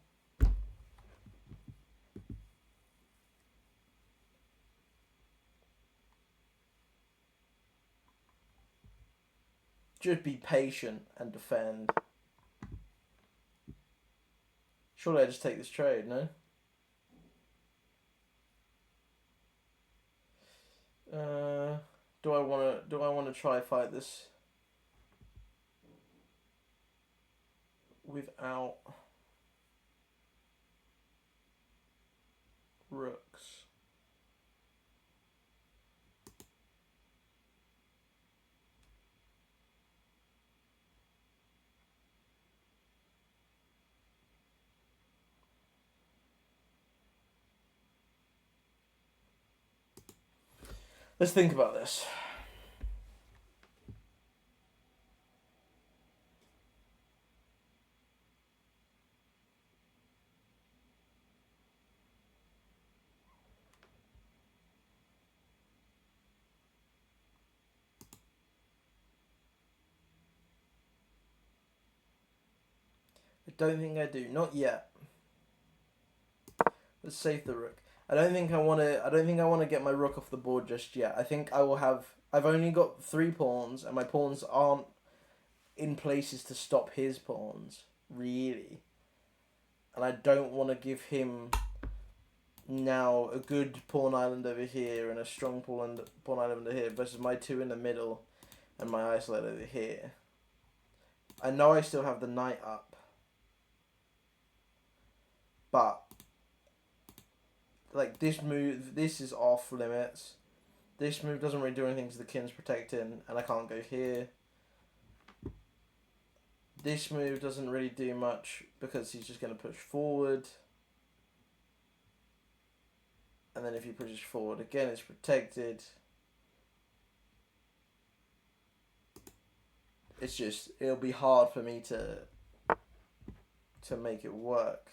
Just be patient and defend. Surely I just take this trade, no? Do I wanna try fight this without rooks? Let's think about this. don't think I do. Not yet. Let's save the rook. I don't think I want to get my rook off the board just yet. I think I will have. I've only got 3 pawns, and my pawns aren't in places to stop his pawns, really. And I don't want to give him now a good pawn island over here and a strong pawn island over here versus my 2 in the middle and my isolate over here. I know I still have the knight up, but like this move, this is off limits. This move doesn't really do anything to the king's protecting, and I can't go here. This move doesn't really do much because he's just going to push forward. And then if he pushes forward again, it's protected. It's just, it'll be hard for me to make it work.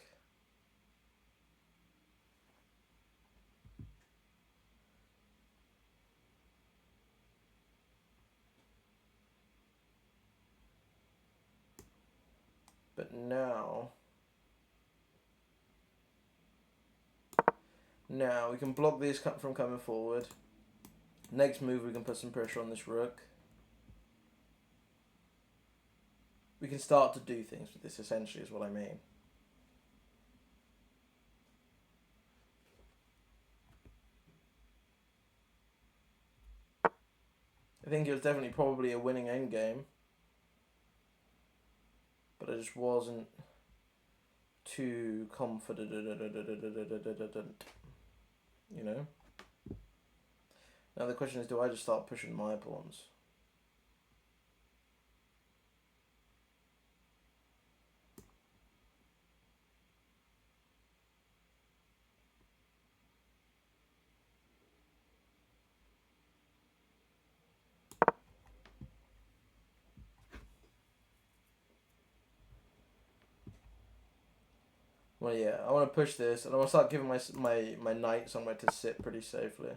But now we can block this from coming forward. Next move, we can put some pressure on this rook. We can start to do things with this, essentially, is what I mean. I think it was definitely probably a winning endgame, but I just wasn't too confident, you know? Now the question is, do I just start pushing my pawns? Well, yeah, I want to push this, and I want to start giving my knight somewhere to sit pretty safely.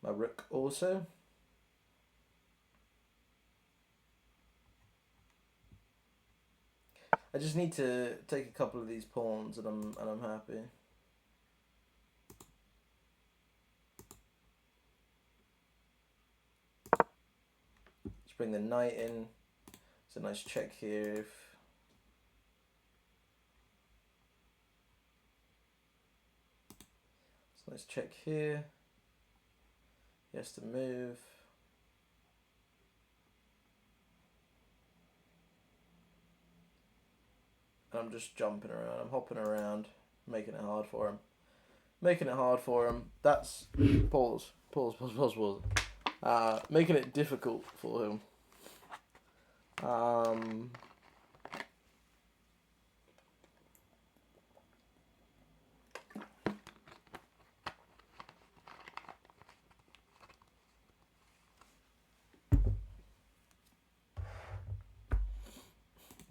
My rook also. I just need to take a couple of these pawns, and I'm happy. Let's bring the knight in. It's a nice check here. It's a nice check here. He has to move. And I'm just jumping around. I'm hopping around, making it hard for him. That's pause. Making it difficult for him.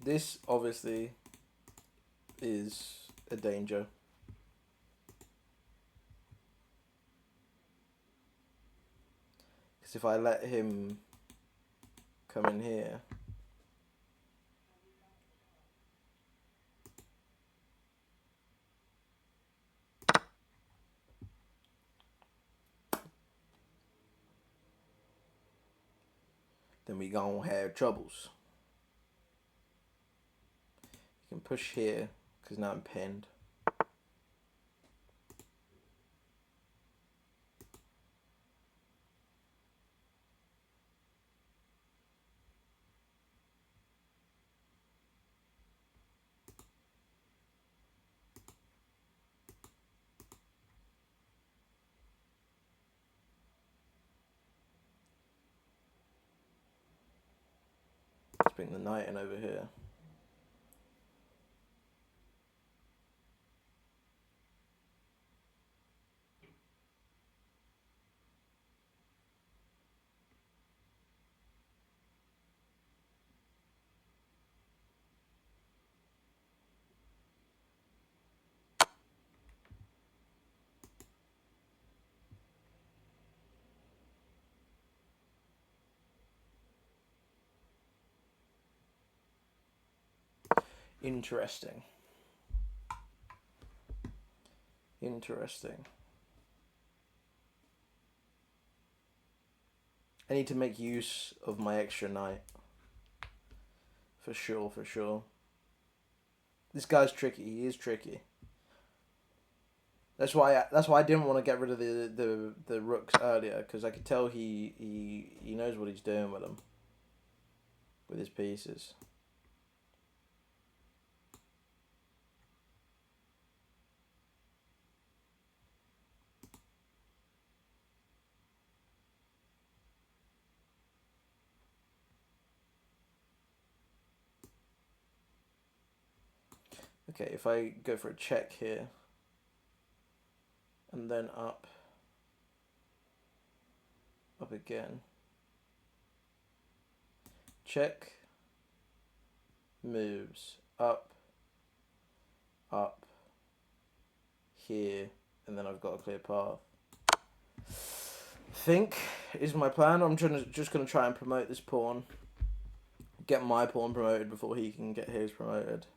This obviously is a danger. Because if I let him come in here, then we gonna have troubles. You can push here, because now I'm pinned. Let's bring the knight in over here. Interesting. Interesting. I need to make use of my extra knight. For sure, for sure. This guy's tricky. He is tricky. That's why I didn't want to get rid of the rooks earlier, because I could tell he knows what he's doing with them. With his pieces. Okay, if I go for a check here, and then up again, check, moves, up, here, and then I've got a clear path. I think is my plan. I'm just gonna try and promote this pawn, get my pawn promoted before he can get his promoted.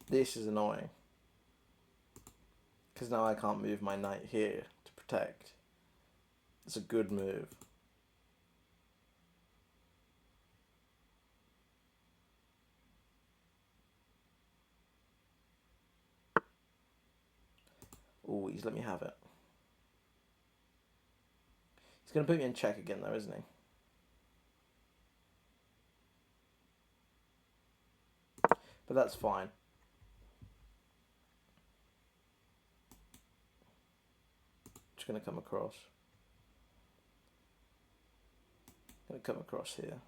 This is annoying. Because now I can't move my knight here to protect. It's a good move. Oh, he's let me have it. He's going to put me in check again though, isn't he? But that's fine. Just going to come across. Going to come across here.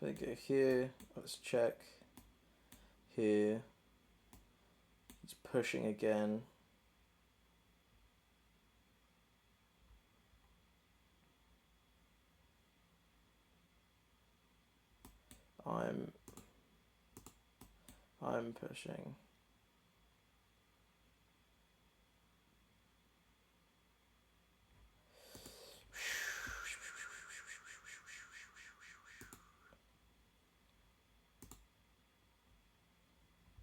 If I go here, let's check. Here. He's pushing again. I'm pushing.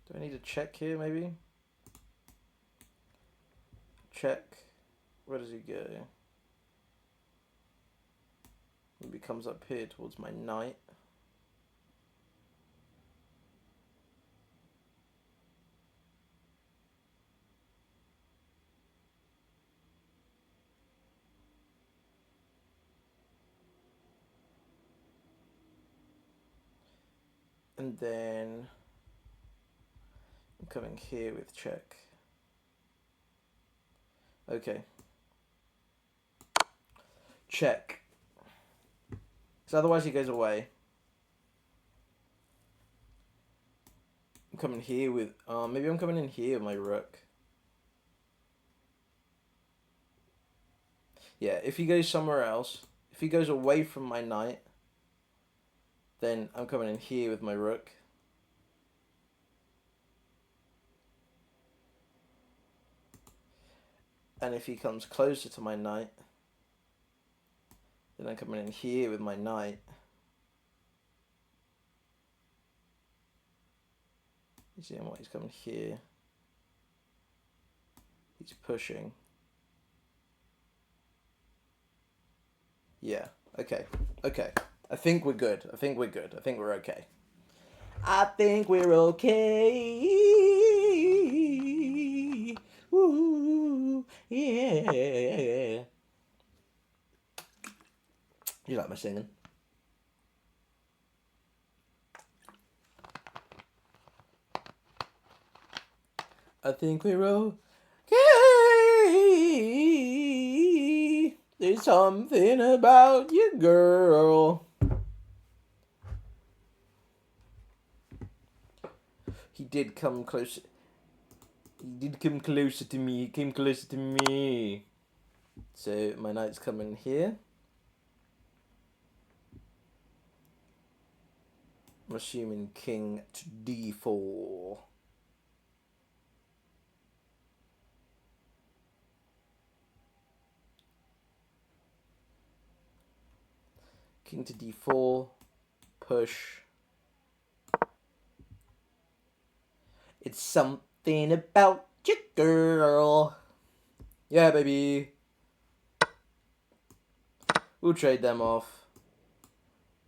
Do I need to check here maybe? Check. Where does he go? Maybe comes up here towards my knight. And then I'm coming here with check. Okay. Check. So otherwise he goes away. I'm coming here with... maybe I'm coming in here with my rook. Yeah, if he goes somewhere else, if he goes away from my knight, then I'm coming in here with my rook. And if he comes closer to my knight, then I'm coming in here with my knight. You see what he's coming here. He's pushing. Yeah, okay. I think we're good. I think we're okay. I think we're okay. Ooh, yeah. You like my singing? I think we're okay. There's something about you, girl. He did come closer. He did come closer to me. He came closer to me. So my knight's coming here. I'm assuming king to d4. King to d4. Push. It's something about you, girl. Yeah, baby. We'll trade them off.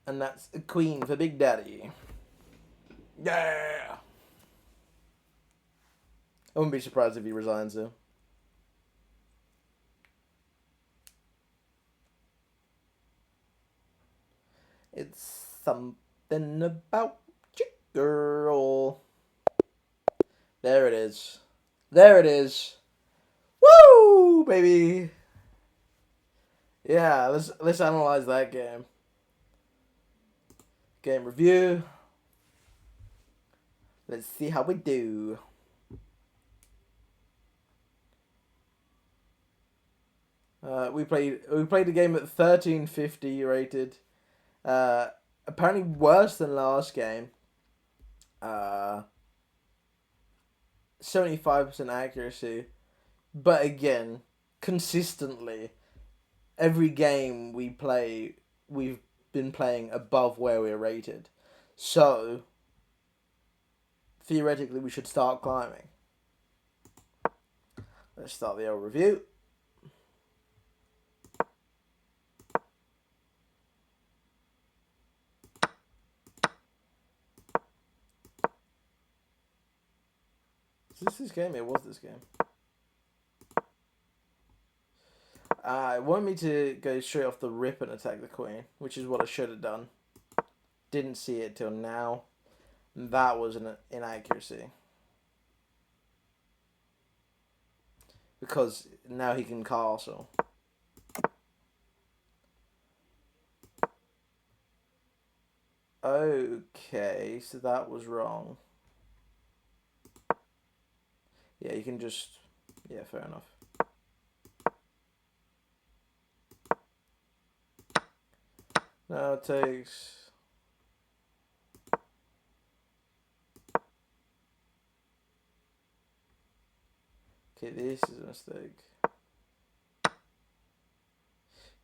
And that's a queen for Big Daddy. Yeah! I wouldn't be surprised if he resigns, though. It's something about you, girl. There it is. There it is. Woo, baby. Yeah, let's analyze that game. Game review. Let's see how we do. We played the game at 1350 rated. Apparently worse than last game. 75% accuracy, but again, consistently, every game we play, we've been playing above where we're rated. So theoretically, we should start climbing. Let's start the old review. Is this game? It was this game. It wanted me to go straight off the rip and attack the queen, which is what I should have done. Didn't see it till now. That was an inaccuracy. Because now he can castle. Okay, so that was wrong. Yeah, you can just... Yeah, fair enough. Now it takes... Okay, this is a mistake.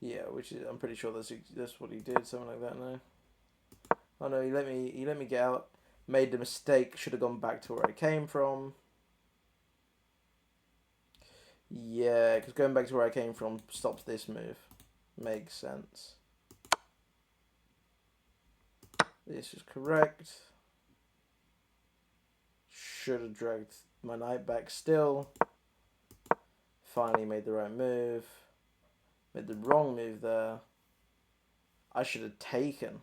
Yeah, which is... I'm pretty sure that's what he did, something like that now. Oh no, he let me get out. Made the mistake, should have gone back to where I came from. Yeah, because going back to where I came from stops this move. Makes sense. This is correct. Should have dragged my knight back still. Finally made the right move. Made the wrong move there. I should have taken.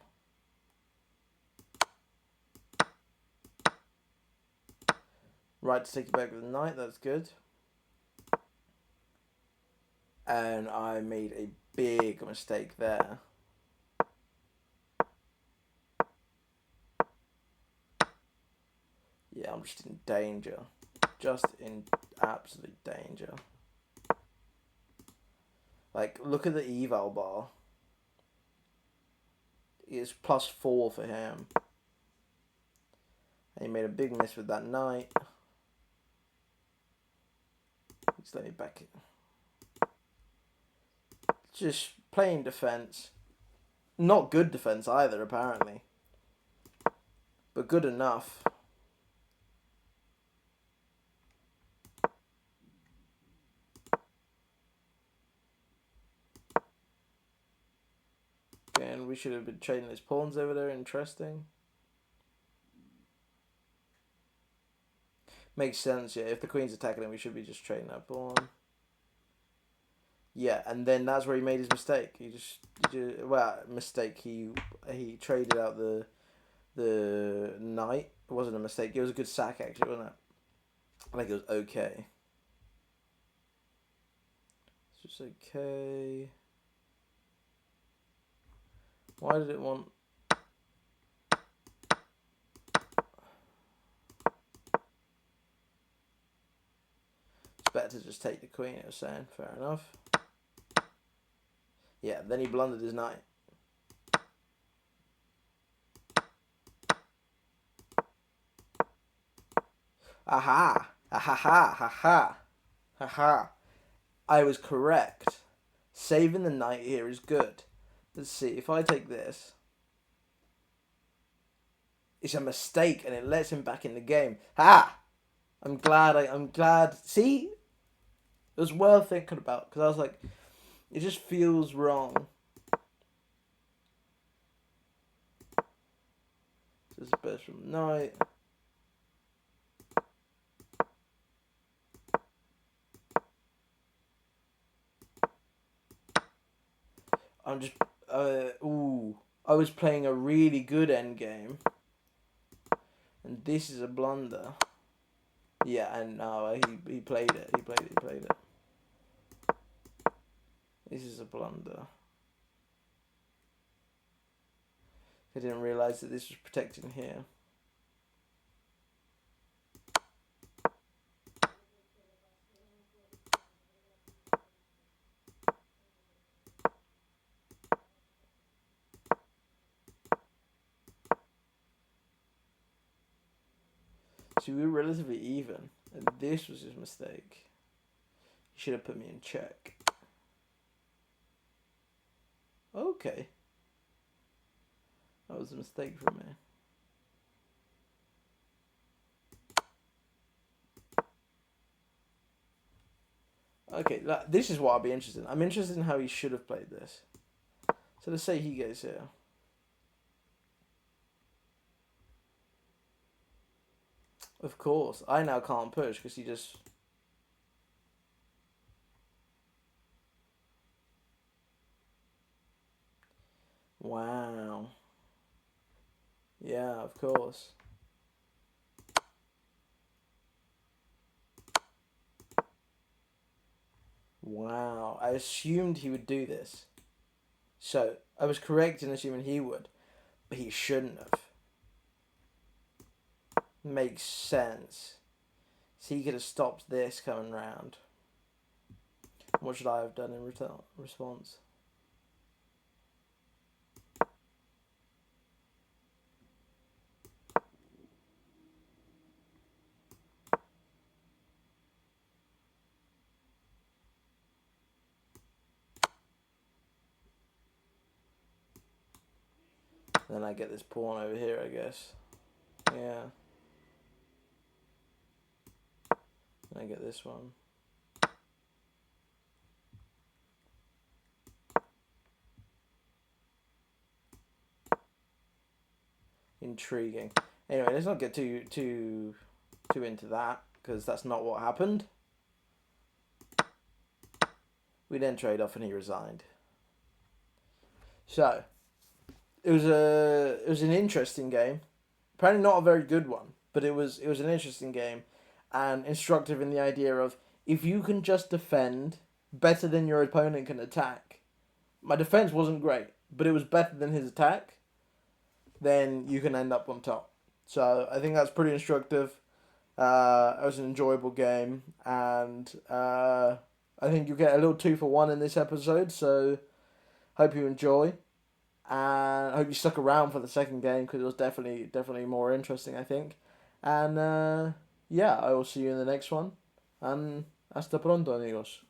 Right to take it back with the knight, that's good. And I made a big mistake there. Yeah, I'm just in danger. Just in absolute danger. Like, look at the eval bar. It's +4 for him. And he made a big miss with that knight. Just let me back it. Just playing defense. Not good defense either, apparently. But good enough. And we should have been trading his pawns over there. Interesting. Makes sense, yeah. If the queen's attacking him, we should be just trading that pawn. Yeah, and then that's where he made his mistake. Mistake. He traded out the knight. It wasn't a mistake. It was a good sack, actually, wasn't it? I think it was okay. It's just okay. Why did it want... It's better to just take the queen, it was saying. Fair enough. Yeah, then he blundered his knight. Aha! Ahaha! Haha! Haha! I was correct. Saving the knight here is good. Let's see, if I take this... It's a mistake and it lets him back in the game. Ha! I'm glad. See? It was worth thinking about because I was like, it just feels wrong. This is best from knight. I'm just I was playing a really good endgame. And this is a blunder. Yeah, and no, he played it. He played it. This is a blunder. I didn't realise that this was protecting here. So we were relatively even. And this was his mistake. He should have put me in check. Okay. That was a mistake from me. Okay, this is what I'll be interested in. I'm interested in how he should have played this. So let's say he goes here. Of course. I now can't push because he just... Wow. Yeah, of course. Wow. I assumed he would do this. So, I was correct in assuming he would. But he shouldn't have. Makes sense. So he could have stopped this coming round. What should I have done in response? Then I get this pawn over here, I guess. Yeah. I get this one. Intriguing. Anyway, let's not get too into that because that's not what happened. We then trade off and he resigned. So it was an interesting game. Apparently not a very good one, but it was an interesting game and instructive in the idea of if you can just defend better than your opponent can attack. My defense wasn't great, but it was better than his attack. Then you can end up on top. So I think that's pretty instructive. It was an enjoyable game, and I think you get a little 2-for-1 in this episode. So hope you enjoy, and I hope you stuck around for the second game because it was definitely more interesting, I think. And yeah, I will see you in the next one. And hasta pronto, amigos.